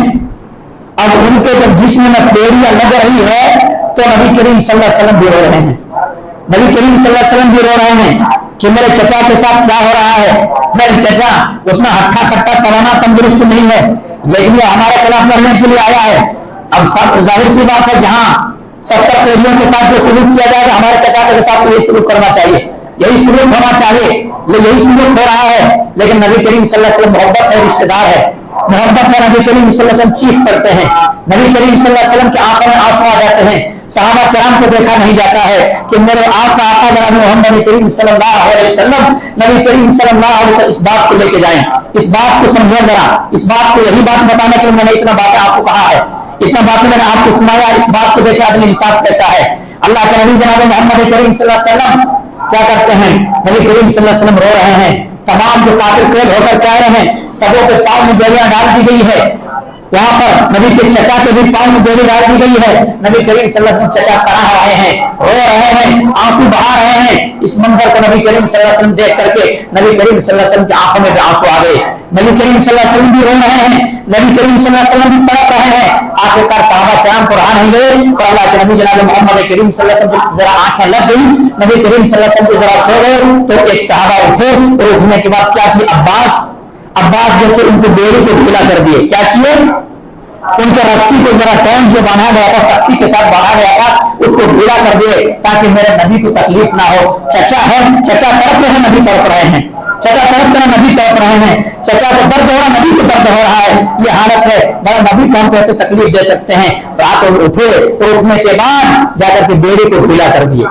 اب ان کے جب جسم میں بیڑیاں لگ رہی ہے تو نبی کریم صلی اللہ علیہ وسلم بھی رو رہے ہیں, نبی کریم صلی اللہ علیہ وسلم بھی رو رہے ہیں کہ میرے چچا کے ساتھ کیا ہو رہا ہے. میرے چچا اتنا ہٹا کٹا توانا تندرست نہیں ہے, لیکن یہ ہمارے خلاف لڑنے کے لیے آیا ہے. اب ظاہر سی بات ہے جہاں 70 قیدیوں کے ساتھ جو سلوک کیا جائے گا ہمارے چچا کے ساتھ یہی سلوک کرنا چاہیے, یہی سلوک ہونا چاہیے, یہی سلوک ہو رہا ہے. لیکن نبی کریم صلی اللہ علیہ وسلم محبت ہے, رشتے دار ہے, محبت میں نبی کریم صلی اللہ علیہ وسلم چیخ کرتے ہیں. نبی کریم صلی اللہ علیہ وسلم کی آنکھوں میں آنسو آ جاتے ہیں. صحابہ کرام کو دیکھا نہیں جاتا ہے کہ میرے آپ کا آقا جناب محمد کریم صلی اللہ علیہ وسلم, نبی کریم صلی اللہ علیہ وسلم اس بات کو لے کے جائیں, اس بات کو سمجھیں ذرا, اس بات کو یہی بات بتانے کے لیے میں نے اتنا باتیں آپ کو کہا ہے, اتنا باتیں میں نے آپ کو سنایا. اس بات کو دیکھے عدل انصاف کیسا ہے. اللہ کے نبی جناب محمد کریم صلی اللہ علیہ وسلم کیا کرتے ہیں, نبی کریم صلی اللہ علیہ وسلم رو رہے ہیں. تمام جو کافر قید ہو کر کے آئے ہیں سبوں کے پاؤں میں بیڑیاں ڈال دی گئی ہے. وہاں پر نبی کے چچا کے بھی پاؤں میں بیڑی ڈال دی گئی ہے. نبی کریم صلی اللہ علیہ وسلم چچا کڑا رہے ہیں, رو رہے ہیں, آنسو بہا رہے ہیں. اس منظر کو نبی کریم صلی اللہ علیہ وسلم دیکھ کر کے نبی کریم صلی اللہ علیہ وسلم کی آنکھوں میں بھی آنسو آ گئے. نبی کریم صلی اللہ علیہ وسلم بھی رو رہے ہیں, نبی کریم صلی اللہ علیہ وسلم بھی تڑپ رہے ہیں. آخرکار صحابہ کرام کو رہا نہیں گئے اور اللہ کے نبی جناب محمد کریم صلی اللہ علیہ وسلم ذرا آنکھیں لگ گئی, نبی کریم صلی اللہ علیہ وسلم ذرا سو گئے تو ایک صحابہ اٹھے اور اٹھنے کے بعد کیا کی, عباس جو کہ ان کو بیڑی کو ڈھیلا کر دیے. کیا کیے, ان کے رسی کو ذرا ٹائم جو باندھا گیا تھا, سختی کے ساتھ باندھا گیا تھا, اس کو ڈھیلا کر دیے تاکہ میرے نبی کو تکلیف نہ ہو. چچا ہے, چچا تڑپ رہے ہیں, نبی تڑپ رہے ہیں, چچا تڑپ رہے نبی تڑپ رہے ہیں, چچا کو درد ہو رہا نبی کو درد ہو رہا ہے. یہ حالت ہے, بڑا نبی کو ہم کیسے تکلیف دے سکتے ہیں. رات اٹھے تو اٹھنے کے بعد جا کر کے بیڑی کو ڈھیلا کر دیے.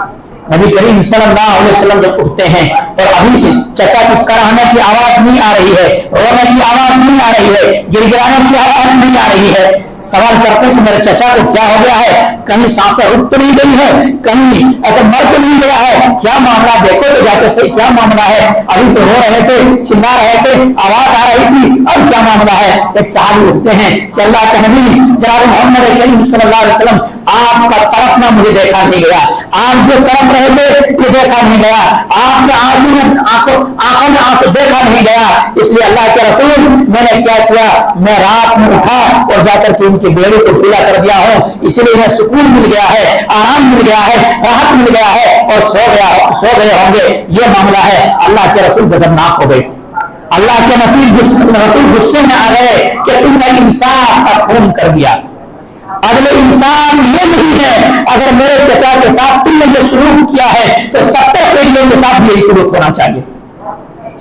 نبی کریم صلی اللہ علیہ وسلم جب اٹھتے ہیں اور ابھی چچا کی کراہنے کی آواز نہیں آ رہی ہے، رونے کی آواز نہیں آ رہی ہے، گڑگڑانے کی آواز نہیں آ رہی ہے، سوال کرتے ہیں کہ میرے چچا کو کیا ہو گیا ہے، کہیں سانسیں رک تو نہیں گئی ہے، کہیں ایسا مر تو نہیں گیا ہے، کیا معاملہ دیکھو تو جاتے صحیح کیا معاملہ ہے، ابھی تو رو رہے تھے، چلا رہے تھے، آواز آ رہی تھی، اب کیا معاملہ ہے۔ ایک صحابی اٹھتے ہیں کہ اللہ کے نبی جناب محمد کریم صلی اللہ علیہ وسلم آپ کا تڑپنا مجھے دیکھا نہیں گیا، آپ جو تڑپ رہے تھے یہ دیکھا نہیں گیا، آپ کے آنکھوں میں آنسو دیکھا نہیں گیا، اس لیے اللہ کے رسول میں نے کیا کیا، میں رات میں اٹھا اور جا کر کے ان کی بیڑی کو ڈھیلا کر دیا ہوں، اسی لیے انہیں سکون مل گیا ہے، آرام مل گیا ہے، راحت مل گیا ہے اور سو گئے ہوں گے۔ یہ معاملہ ہے۔ اللہ کے رسول غضبناک ہو گئے، اللہ کے رسول غصے میں آ گئے کہ تم نے انصاف کا خون کر دیا، اگلے انسان یہ نہیں ہے، اگر میرے چچا کے ساتھ تم نے جو سلوک کیا ہے تو 70 پیڑیوں کے ساتھ یہی سلوک ہونا چاہیے،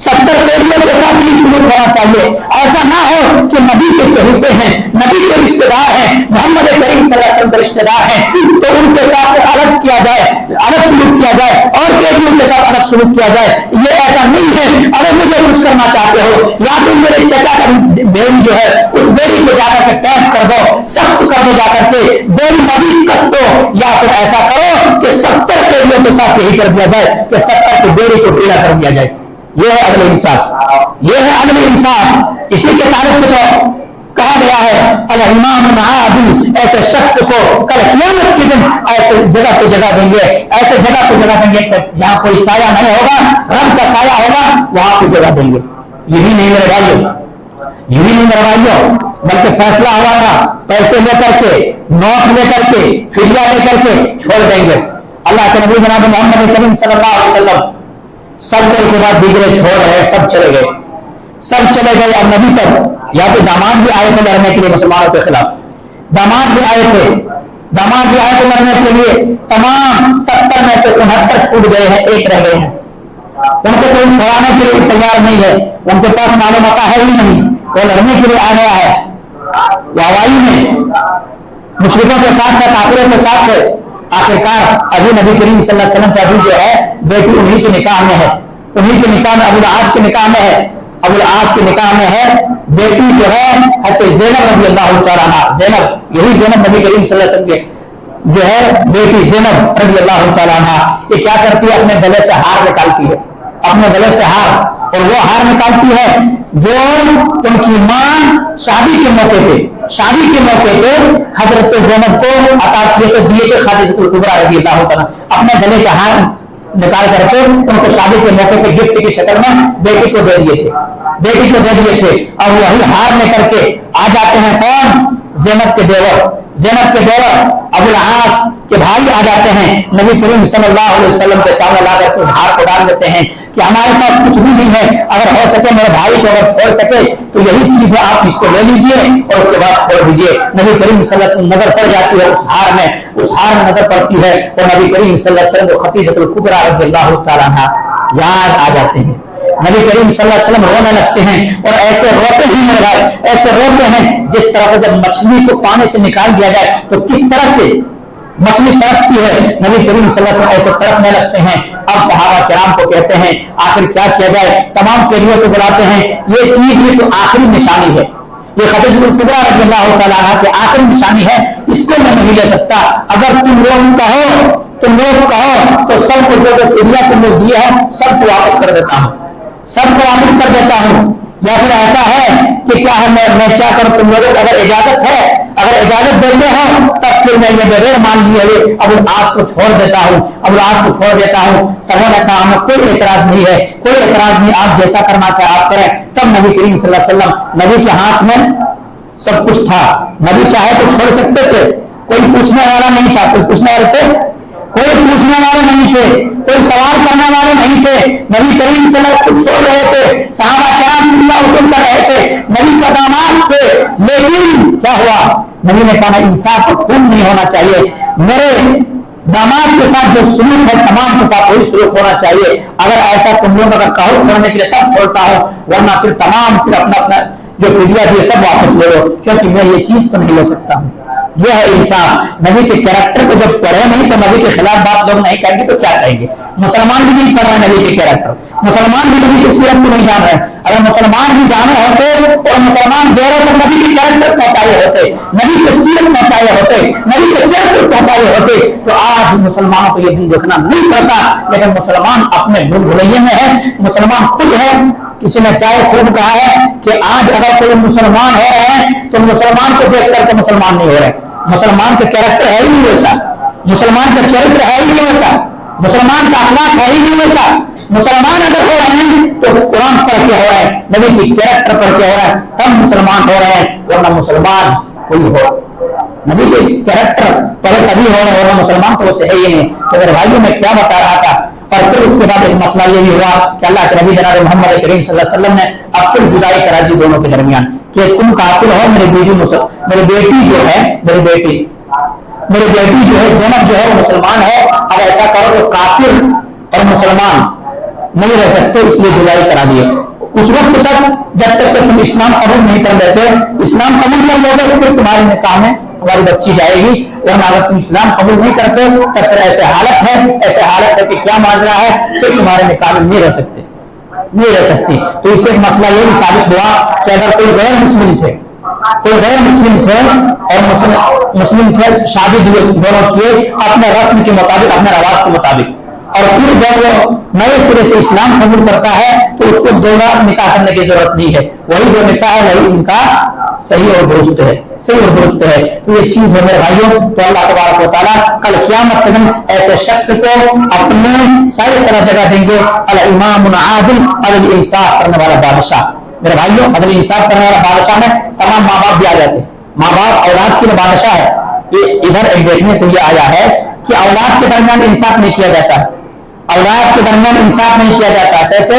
70 پیڑیوں کے ساتھ یہی سلوک ہونا چاہیے۔ ایسا نہ ہو کہ نبی کے چہیتے ہیں، نبی کے رشتے دار ہیں، محمد کریم صلی اللہ علیہ وسلم کے رشتے دار ہیں، تو ان کے ساتھ الگ کیا جائے، الگ سلوک کیا جائے اور پیڑیوں کے ساتھ الگ سلوک کیا جائے، یہ ایسا نہیں ہے۔ اگر مجھے کچھ کرنا چاہتے ہو یا تو میرے چچا کا بیڑی جو ہے اس بیڑی کو جا کر کے ٹیپ کر دو، سخت کر دو، جا کر کے بیڑی نبی کس دو، یا پھر ایسا کرو کہ 70 پیڑیوں کے ساتھ یہی کر دیا جائے کہ 70 کی بیڑی کو ڈھیلا کر دیا جائے۔ یہ ہے عدل انصاف، یہ ہے عدل انصاف۔ اسی کے تعلق سے تو کہا گیا ہے الامام العادل، ایسے شخص کو کل قیامت کے دن ایسے جگہ پہ جگہ دیں گے، ایسے جگہ پہ جگہ دیں گے کہ جہاں کوئی سایہ نہیں ہوگا، رب کا سایہ ہوگا، وہاں پہ جگہ دیں گے۔ یہی نہیں میرے بھائیوں، یہی نہیں میرے بھائیوں، بلکہ فیصلہ ہوا تھا پیسے لے کر کے، نوٹ لے کر کے، فدیہ لے کر کے چھوڑ دیں گے۔ اللہ کے نبی جناب محمد کریم صلی اللہ علیہ وسلم سب کے بعد دیگرے چھوڑ رہے، سب چلے گئے، سب چلے گئے۔ اور نبی پر یا تو داماد بھی آئے تھے لڑنے کے لیے مسلمانوں کے خلاف، داماد بھی آئے تھے لڑنے کے لیے، تمام 70 میں سے 69 چھوٹ گئے ہیں، ایک رہ گئے ہیں، ان کو کوئی چھڑانے کے لیے تیار نہیں ہے، ان کے پاس معلومات ہے ہی نہیں، وہ لڑنے کے لیے آ گیا ہے، وائی میں مشرکوں کے ساتھ ہے، کافروں کے ساتھ ہے۔ آخرکار ابھی نبی کریم صلی اللہ علیہ وسلم کا ابھی جو ہے بیٹی انہی کے نکاح میں ہے، انہی کے نکاح میں، ابو العاص کے نکاح میں ہے، ابو العاص کے نکاح میں ہے بیٹی جو ہے حضرت زینب رضی اللہ تعالیٰ عنہا، زینب، یہی زینب نبی کریم صلی اللہ علیہ وسلم کے جو ہے بیٹی زینب رضی اللہ تعالیٰ عنہا، یہ کیا کرتی ہے، اپنے گلے سے ہار نکالتی ہے، اپنے گلے سے ہار، اور وہ ہار نکالتی ہے جو ان کی ماں شادی کے موقع پہ حضرت زینب کو عطا کیے تو دیے تھے خدیجہ الکبریٰ رضی اللہ تعالیٰ، اپنے گلے کا ہار نکال کر کے ان کو شادی کے موقع پہ گفٹ کی شکل میں بیٹی کو دے دیے تھے، اور وہی ہار لے کر کے آ جاتے ہیں کون، زینب کے دیور ابو العاص کے بھائی آ جاتے ہیں، نبی کریم صلی اللہ علیہ وسلم کے سامنے لا کر اس ہار کو ڈال دیتے ہیں کہ ہمارے پاس کچھ بھی نہیں ہے، اگر ہو سکے میرے بھائی کو اگر چھوڑ سکے تو یہی چیز ہے، آپ اس کو لے لیجئے اور اس کے بعد چھوڑ دیجئے۔ نبی کریم صلی اللہ علیہ وسلم نظر پڑ جاتی ہے اس ہار میں نظر پڑتی ہے، اور نبی کریم صلی اللہ علیہ وسلم کو خدیجہ الکبریٰ رضی اللہ تعالیٰ عنہا یاد آ جاتے ہیں، نبی کریم صلی اللہ علیہ وسلم رونے لگتے ہیں، اور ایسے روتے ہیں میرے بھائی، ایسے روتے ہیں جس طرح سے جب مچھلی کو پانی سے نکال دیا جائے تو کس طرح سے مچھلی تڑپتی ہے، نبی کریم صلی اللہ علیہ وسلم ایسے تڑپنے لگتے ہیں۔ اب صحابہ کرام کو کہتے ہیں آخر کیا کیا جائے، تمام قیدیوں کو بلاتے ہیں، یہ چیز یہ تو آخری نشانی ہے، یہ خدیجہ الکبریٰ رضی اللہ تعالیٰ عنہا کی آخری نشانی ہے، اس کو میں نہیں لے سکتا، اگر تم لوگ کہو تو سب کو جو فدیہ تم نے دیا ہے سب کو واپس کر دیتا ہوں، یا پھر ایسا ہے کہ کیا ہے میں کیا کروں، تم لوگوں اگر اجازت دیتے ہو تب پھر میں یہ بغیر مان لیے ہوئے ابو العاص کو چھوڑ دیتا ہوں۔ سبوں نے کہا ہمیں کوئی اعتراض نہیں، آپ جیسا کرنا چاہے آپ کریں۔ تب نبی کریم صلی اللہ علیہ وسلم، نبی کے ہاتھ میں سب کچھ تھا، نبی چاہے تو چھوڑ سکتے تھے، کوئی پوچھنے والا نہیں تھا، کوئی پوچھنے والے نہیں تھے، کوئی سوال کرنے والے نہیں تھے، نبی کریم صلی اللہ علیہ وسلم چھوڑ رہے تھے، صحابہ کرام اللہ حکم کر رہے تھے، نبی کا داماد تھے، لیکن کیا ہوا، نبی نے کہا انصاف خون نہیں ہونا چاہیے، میرے داماد کے ساتھ جو سلوک ہے تمام کے ساتھ وہی سلوک ہونا چاہیے، اگر ایسا تم لوگ اگر کہو چھوڑنے کے لیے تب چھوڑتا ہوں، ورنہ پھر اپنا جو فدیہ دیے سب واپس لے لو، کیونکہ میں یہ چیز تو نہیں لے سکتا ہوں۔ یہ ہے انصاف. نبی کے کیریکٹر کو جب پڑھے نہیں تو نبی کے خلاف بات لوگ نہیں کہیں گے تو کیا کہیں گے؟ مسلمان بھی نہیں پڑھ رہے نبی کے کیریکٹر, مسلمان بھی نبی کی سیرت کو نہیں جان رہے. اگر مسلمان بھی جانے ہوتے اور مسلمان دوروں پر نبی کے کیریکٹر پہنچائے ہوتے, نبی کے سیرت پہنچائے ہوتے, نبی کے کیریکٹر پہنچائے ہوتے تو آج مسلمانوں کو یہ دن دیکھنا نہیں پڑتا. لیکن مسلمان اپنے بھول بھلائیے میں ہے, مسلمان خود ہے. کسی نے چاہے خوب کہا ہے کہ آج اگر کوئی مسلمان ہو رہے ہیں تو مسلمان کو دیکھ کر کے مسلمان نہیں ہو رہے. مسلمان کا کیریکٹر ہے ہی نہیں ویسا, مسلمان کا چرتر ہے ہی نہیں ویسا, مسلمان کا اخلاق ہے ہی نہیں ویسا. مسلمان اگر ہو رہے ہیں تو قرآن پڑھ کے ہو رہے ہیں, نبی کی کیریکٹر پڑھ کے ہو رہے ہیں, تب مسلمان ہو رہے ہیں. ورنہ مسلمان کوئی ہو نبی کے کیریکٹر پڑھے تبھی ہو رہے ہیں, ورنہ مسلمان تو اسے ہے ہی نہیں. تو میرے بھائیوں میں کیا بتا رہا تھا. اور پھر اس کے بعد ایک مسئلہ یہ بھی ہوا کہ اللہ کے نبی جناب محمد کریم صلی اللہ علیہ وسلم نے اب پھر جدائی کرا دی دونوں کے درمیان کہ تم قاتل ہو, میری بیٹی میری بیٹی جو ہے میری بیٹی جو ہے زینب جو ہے وہ مسلمان ہے. اب ایسا کرو کہ قاتل اور مسلمان نہیں رہ سکتے, اس لیے جدائی کرا دیے. اس وقت تک جب تک کہ تم اسلام قبول نہیں کر لیتے, اسلام قبول کر لو گے پھر تمہارے نکاح میں ہماری بچی جائے گی. ورنہ اگر تم اسلام قبول نہیں کرتے تو پھر ایسے حالت ہے کہ کیا معاملہ ہے کہ تمہارے نکاح میں نہیں رہ سکتی. تو اس سے ایک مسئلہ یہ بھی ثابت ہوا کہ اگر کوئی غیر مسلم تھے اور مسلم تھے, شادی دونوں کیے اپنے رسم کے مطابق, اپنے رواج کے مطابق, اور پھر جب وہ نئے سرے سے اسلام قبول کرتا ہے تو اس کو دوبارہ نکاح کرنے کی ضرورت نہیں ہے. وہی جو نکاح ہے وہی ان کا صحیح اور درست ہے. تو یہ چیز ہے میرے بھائیوں. تو اللہ تبارک و تعالیٰ کل قیامت کے دن ایسے شخص کو اپنے ساری طرح جگہ دیں گے, الامام العادل, عدل انصاف کرنے والا بادشاہ. میرے بھائیوں, عدل انصاف کرنے والا بادشاہ میں تمام ماں باپ بھی آ جاتے ہیں. ماں باپ اولاد کے لیے بادشاہ ہے. یہ ادھر ایک دیکھنے کو یہ آیا ہے کہ اولاد کے درمیان انصاف نہیں کیا جاتا, کیسے؟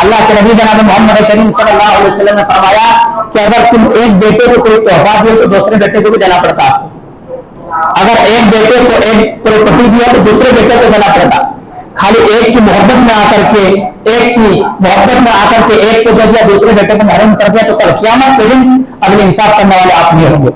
اللہ کے نبی جناب محمد کریم صلی اللہ علیہ وسلم نے فرمایا کہ اگر تم ایک بیٹے کو کوئی تحفہ دیا تو دوسرے بیٹے کو بھی دینا پڑتا. اگر ایک بیٹے کو ایک پراپرٹی دیا تو دوسرے بیٹے کو دینا پڑتا. خالی ایک کی محبت میں آ کر کے ایک کو دے دیا, دوسرے بیٹے کو محروم کر دیا, تو کل قیامت کے دن عدل انصاف کرنے والے آپ نہیں ہوں گے.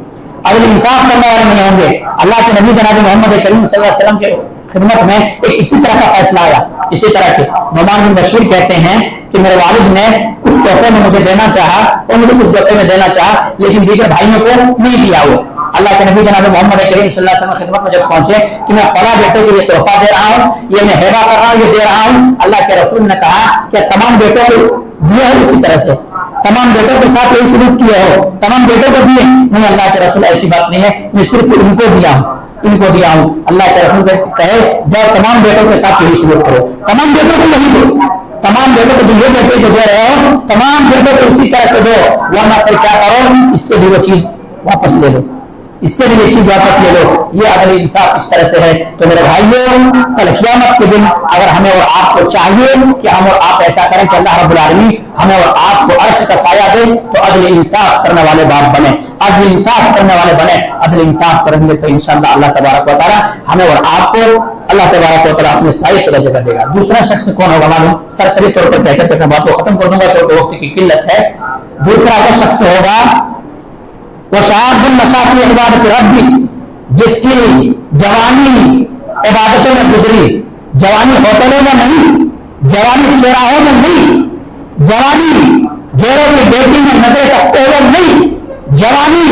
اللہ کے نبی جناب محمد کریم صلی اللہ علیہ وسلم کے خدمت میں ایک اسی طرح کا فیصلہ آیا. اسی طرح کے نعمان بن بشیر کہتے ہیں کہ میرے والد نے کچھ تحفے میں مجھے دینا چاہا اور مجھے کچھ تحفے میں دینا چاہا, لیکن دیگر بھائیوں کو نہیں دیا. وہ اللہ کے نبی جناب محمد کریم صلی اللہ علیہ وسلم خدمت میں جب پہنچے کہ میں فلاں بیٹے کو یہ تحفہ دے رہا ہوں, یہ میں ہیبا کر رہا ہوں, یہ دے رہا ہوں, اللہ کے رسول نے کہا کہ تمام بیٹوں کو دیا ہے اسی طرح سے, تمام بیٹوں کے ساتھ یہی سلوک کیے ہو, تمام بیٹوں کو دیے نہیں. اللہ کے رسول ایسی بات نہیں ہے, میں صرف ان کو دیا ہوں. اللہ کے رسول کہے جب تمام بیٹوں کے ساتھ یہی سلوک کرو, تمام بیٹوں کو نہیں دو, تمام بیٹوں کو جو بیٹے کو دے رہے ہو تمام بیٹوں کو اسی طرح سے دو. ورنہ پھر کیا کرو, اس سے بھی وہ چیز واپس لے لو. یہ عدل انصاف اس طرح سے ہے. تو میرے بھائیوں, کل قیامت کے دن اگر ہمیں اور آپ کو چاہیے کہ ہم اور آپ ایسا کریں کہ اللہ رب العالمین ہمیں اور آپ کو عرش کا سایہ دے, تو عدل انصاف کرنے والے باپ بنے, عدل انصاف کریں گے تو انشاءاللہ اللہ تبارک و تعالیٰ ہمیں اور آپ کو اللہ تبارک و تعالیٰ اپنے سائے کی جگہ دے گا. دوسرا شخص کون ہوگا معلوم؟ سرسری طور پر کہتے ہیں, بات کو ختم کر دوں گا تو وقت کی قلت ہے. دوسرا وہ شخص ہوگا وہ شاہد النشاطی عبادت ربی, جس کی جوانی عبادتوں میں گزری, جوانی ہوٹلوں میں نہیں, جوانی چوراہوں میں نہیں, جوانی گیروں کی بیٹی میں نظر کا اوور نہیں, جوانی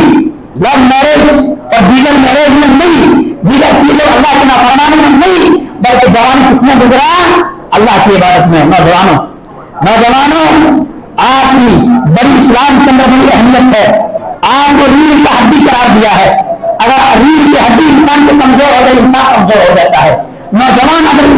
لو میرج اور دیگر میرج میں نہیں, دیگر چیزوں اللہ کے نافرمانی میں نہیں, بلکہ جوانی کس میں گزرا؟ اللہ کی عبادت میں. نوجوانوں آپ کی بڑی اسلام کے اندر بڑی اہمیت ہے. آپ کو ریڑھ کا ہڈی قرار دیا ہے. اگر ریڑھ کی ہڈی انسان کو کمزور ہو جائے, انسان کمزور ہو جاتا ہے. نوجوان اگر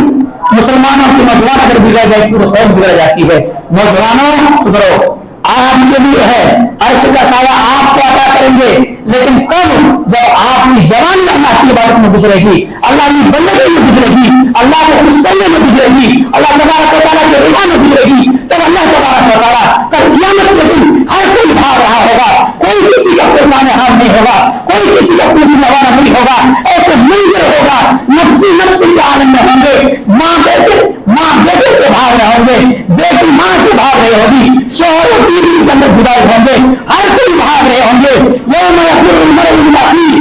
مسلمانوں کی نوجوان اگر بگڑ جائے پورے قوم بگڑ جاتی ہے. نوجوانوں سدھرو, آپ کے لیے ہے عرش کا سایہ آپ کو عطا کریں گے, لیکن کب؟ جب آپ کی جوانی اللہ کی عبادت میں گزرے گی, اللہ کی بندگی میں گزرے گی, اللہ کے خوشنصیبی میں گزرے گی, اللہ تبارک و تعالیٰ کے رضا میں گزرے گی, تب اللہ تبارک و تعالیٰ کل قیامت کے دن ہر کوئی بھاگ رہا ہوگا, کوئی کسی کا پرسان حال نہیں ہوگا, کوئی کسی کا پوچھ نوارا نہیں ہوگا. ایسے منظر ہوگا, نفسی کے عالم میں ہوں گے, ماں بیٹے سے بھاگ رہے ہوں گے, بیٹی ماں سے بھاگ رہی ہوگی, شوہر بیوی کے اندر جدائی ہوں گے, ہر کوئی بھاگ رہے ہوں گے. یوم یفر المرء من اخیہ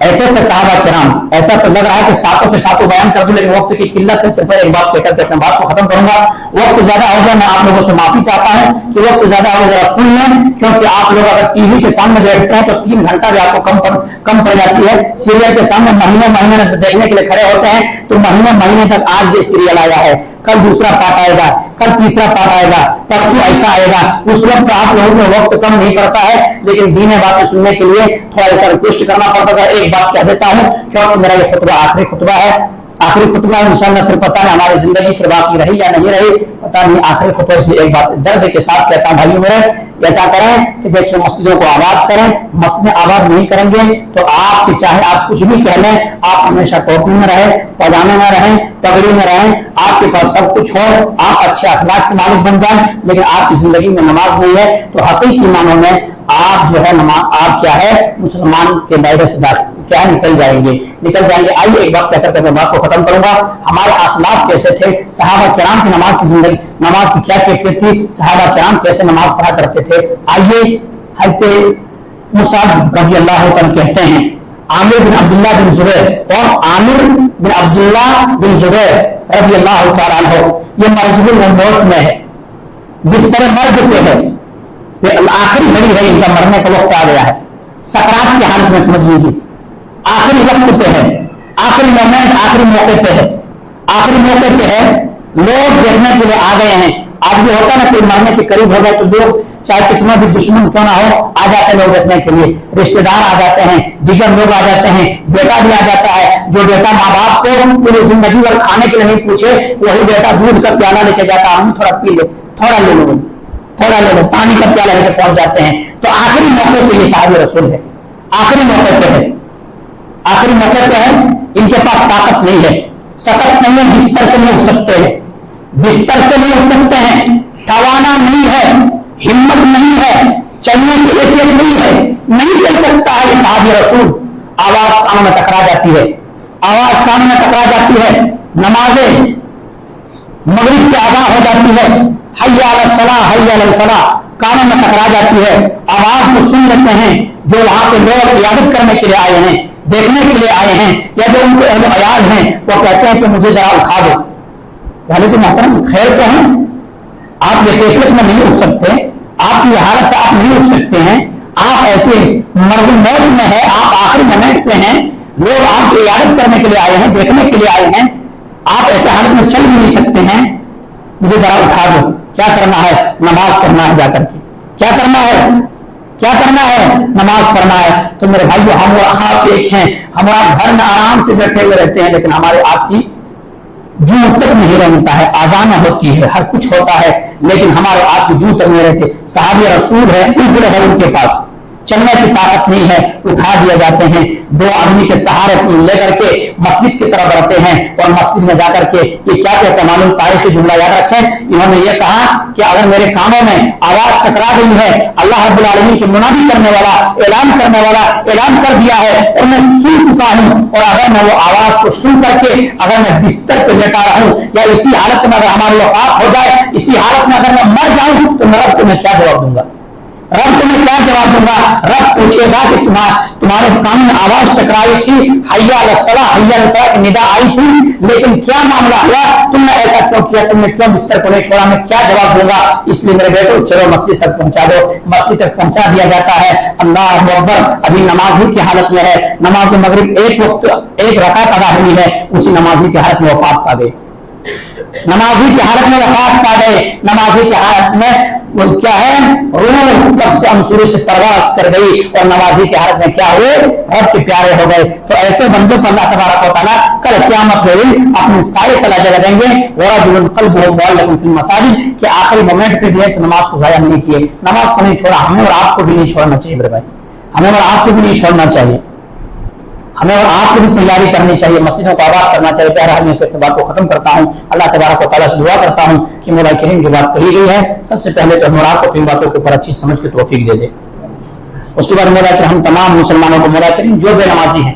ایسے تھے صحابہ کرام. ایسا تو لگ رہا ہے کہ ساتوں کے ساتوں بیان کر دوں, لیکن وقت کی قلت ہے. صرف ایک بات کہہ کر کے اپنے بات کو ختم کروں گا. وقت زیادہ ہو گیا, میں آپ لوگوں سے معافی چاہتا ہوں کہ وقت زیادہ ہو گیا, سن لیں, کیونکہ آپ لوگ اگر ٹی وی کے سامنے بیٹھتے ہیں تو 3 گھنٹہ بھی آپ کو کم پڑ جاتی ہے. سیریل کے سامنے مہینے دیکھنے کے لیے کھڑے ہوتے ہیں تو مہینے تک آج یہ سیریل آیا ہے, کل دوسرا پارٹ آئے گا, کل تیسرا پارٹ آئے گا, پرسوں ایسا آئے گا. اس وقت آپ لوگوں میں وقت کم نہیں پڑتا ہے, لیکن دین باتیں سننے کے لیے تھوڑا ایسا ریکویسٹ کرنا پڑتا ہے. ایک بات کہہ دیتا ہوں کیونکہ میرا یہ خطبہ آخری خطبہ ہے. آخری خطبہ انشاءاللہ, پھر پتہ نہیں ہماری زندگی پھر باقی رہی یا نہیں رہی, پتہ نہیں. آخری خطبے سے ایک بات درد کے ساتھ کہتا ہوں بھائیوں میرے, ایسا کریں کہ دیکھیں مسجدوں کو آباد کریں. مسجدیں آباد نہیں کریں گے تو آپ چاہے آپ کچھ بھی کہہ لیں, آپ ہمیشہ ٹوپی میں رہیں, پاجامے میں رہیں, پگڑی میں رہیں, آپ کے پاس سب کچھ ہو, آپ اچھے اخلاق کے مالک بن جائیں, لیکن آپ کی زندگی میں نماز نہیں ہے تو حقیقی معنوں میں آپ جو ہے آپ کیا ہے مسلمان کے دائرے سے کیا نکل جائیں گے. آئیے ایک بات کہہ کر میں بات کو ختم کروں گا. ہمارے اسلاف کیسے تھے, صحابہ کرام کی نماز کی زندگی, نماز کی کیا کیفیت تھی, صحابہ کرام کیسے نماز پڑھا کرتے تھے. آئیے حضرت مصعب رضی اللہ عنہ کہتے ہیں, عامر بن عبداللہ بن زبیر, اور عامر بن عبداللہ بن زبیر رضی اللہ تعالیٰ عنہ, یہ مرض الموت میں ہے, بستر مرگ پہ ہے, آخری گھڑی ہے, ان کا مرنے کا وقت آ گیا ہے, سکرات کی حالت میں سمجھ لیجیے, آخری وقت پہ ہے, آخری مومنٹ, آخری موقع پہ ہے, آخری موقع پہ ہے. لوگ دیکھنے کے لیے آ گئے ہیں. آج بھی ہوتا نا, کوئی مرنے کے قریب ہو گئے تو لوگ چاہے کتنا بھی دشمن کیوں نہ ہو آ جاتے ہیں لوگ دیکھنے کے لیے, رشتے دار آ جاتے ہیں, دیگر لوگ آ جاتے ہیں, بیٹا بھی آ جاتا ہے. جو بیٹا ماں باپ کو پوری زندگی بھر کھانے کے لیے نہیں پوچھے, وہی بیٹا دودھ کا پیالہ لے کے جاتا, ہم تھوڑا پی لو, تھوڑا لے لو, تھوڑا لے لو, پانی کا پیالہ لے کے پہنچ جاتے ہیں. تو آخری موقع پہ یہ صحابی رسول ہے, آخری موقع پہ ہے, آخری موقع پہ ہے. ان کے پاس طاقت نہیں ہے, سخت نہیں ہے, بستر سے نہیں اٹھ سکتے ہیں, بستر سے نہیں اٹھ سکتے ہیں, توانا نہیں ہے, ہمت نہیں ہے, چلنے کی حیثیت نہیں ہے, نہیں چل سکتا ہے یہ صحابی رسول. آواز کانوں میں ٹکرا جاتی ہے, آواز کانوں میں ٹکرا جاتی ہے. نمازیں مغرب کی اذان ہو جاتی ہے, حی علی الصلاۃ حی علی الفلاح, کانوں میں ٹکرا جاتی ہے. آواز کو سن لیتے ہیں جو وہاں پہ لوگ عبادت کرنے کے لیے آئے ہیں, دیکھنے کے لیے آئے ہیں, یا جو ان کے اہل عیال ہیں وہ کہتے ہیں کہ مجھے ذرا اٹھا دو. یعنی کہ محترم خیر تو ہیں, آپ یہ کیفیت میں نہیں اٹھ سکتے, آپ کی حالت سے آپ نہیں اٹھ سکتے ہیں, آپ ایسے مرغ موت میں ہے, آپ آخری مومنٹ پہ ہیں, لوگ آپ کی عیادت کرنے کے لیے آئے ہیں, دیکھنے کے لیے آئے ہیں, آپ ایسے حالت میں چل بھی نہیں سکتے ہیں, مجھے ذرا اٹھا دو. کیا کرنا ہے, نماز پڑھنا ہے, جا کر کے کیا کرنا ہے, کیا کرنا ہے, نماز پڑھنا ہے. تو میرے بھائیو ہم اور آپ ایک ہیں, ہم آپ گھر میں آرام سے بیٹھے ہوئے رہتے ہیں, لیکن ہمارے آپ کی جو تک نہیں رہتا ہے, آزان ہوتی ہے, ہر کچھ ہوتا ہے, لیکن ہمارے آپ کی جو تک نہیں رہتے. صحابی رسول ہے, عذر ہے ان کے پاس, چلنے کی طاقت نہیں ہے, اٹھا دیا جاتے ہیں, 2 آدمی کے سہارے لے کر کے مسجد کی طرف بڑھتے ہیں, اور مسجد میں جا کر کے یہ کیا کہتے ہیں معلوم, تاریخی جملہ یاد رکھیں, انہوں نے یہ کہا کہ اگر میرے کانوں میں آواز ٹکرا گئی ہے, اللہ رب العالمین کی منادی کرنے والا, اعلان کر دیا ہے, اور میں سن چکا ہوں, اور اگر میں وہ آواز کو سن کر کے اگر میں بستر پہ لیٹا رہوں, یا اسی حالت میں اگر ہماری وفات ہو جائے, اسی حالت میں اگر میں مر جاؤں, تو میں رب کو میں کیا جواب دوں گا, رب تمہیں کیا جواب دوں گا. رب پوچھے گا کہ تمہارے کان میں آواز ٹکرائی تھی, حی علی الصلاۃ حی علی الفلاح کی ندا آئی تھی, لیکن کیا معاملہ ہوا, تم نے ایسا کیوں کیا, تم نے کیوں بستر کو نہیں چھوڑا, میں کیا جواب دوں گا. اس لیے میرے بیٹو چلو مسجد تک پہنچا دو. مسجد تک پہنچا دیا جاتا ہے. اللہ اکبر, ابھی نمازی کی حالت میں ہے, نماز مغرب ایک رکعت ادا ہوئی ہے, اسی نمازی کی حالت میں وفات پا گئے, نمازی کی حالت میں وفات پا گئے. نمازی کی حالت میں کیا ہے, روح کب سے انصوری سے پرواز کر گئی, اور نمازی کی حالت میں کیا ہوئے, رب کے پیارے ہو گئے. تو ایسے بندوں کو اللہ تبارک و تعالیٰ کل قیامت کے دن اپنے سارے تلاجے لگیں گے, ورجل قلبہ معلق فی المساجد, کہ آخری مومنٹ پہ بھی ہے تو نماز کو ضائع نہیں کیے, نماز کو نہیں چھوڑا. ہمیں اور آپ کو بھی نہیں چھوڑنا چاہیے میرے بھائی, ہمیں اور آپ کو بھی نہیں چھوڑنا چاہیے, ہمیں اور آپ کو بھی تیاری کرنی چاہیے, مسجدوں کو آباد کرنا چاہیے. بہرحال میں سے بات کو ختم کرتا ہوں. اللہ تبارک و تعالیٰ سے دعا کرتا ہوں کہ مولا کریم جو بات کہی گئی ہے, سب سے پہلے تو ہم اور آپ کو ان باتوں کے اوپر اچھی سمجھ کے توفیق دے دے. اس کے بعد مولا کہ ہم تمام مسلمانوں کو مولا کریم جو بے نمازی ہیں,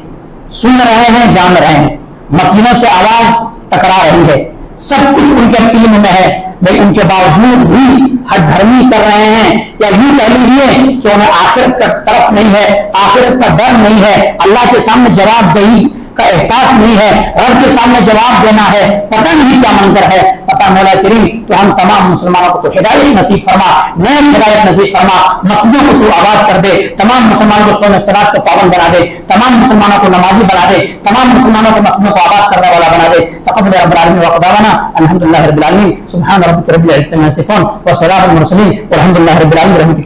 سن رہے ہیں, جان رہے ہیں, مسجدوں سے آواز ٹکرا رہی ہے, سب کچھ ان کے ٹیم میں ہے, لیکن ان کے باوجود بھی ہر دھرمی کر رہے ہیں، یا یوں کہہ لیجیے کہ انہیں آخرت کا طرف نہیں ہے، آخرت کا ڈر نہیں ہے، اللہ کے سامنے جواب دہی کا احساس نہیں ہے، رب کے سامنے جواب دینا ہے، پتہ نہیں کیا منظر ہے۔ پتہ مولا کریم تو ہم تمام مسلمانوں کو تو ہدایت نصیب فرما، نئے ہدایت نصیب فرما، مسجدوں کو تو آباد کر دے، تمام مسلمانوں کو سونے صلات کو پابند بنا دے، تمام مسلمانوں کو نمازی بنا دے، تمام مسلمانوں کو مسجدوں کو آباد کرنے والا بنا دے۔ تقبل رب العالمین وقدانا الحمد للہ رب العالمین، سبحان ربک رب العزۃ عما یصفون وسلام علی المرسلین والحمد للہ رب العالمین۔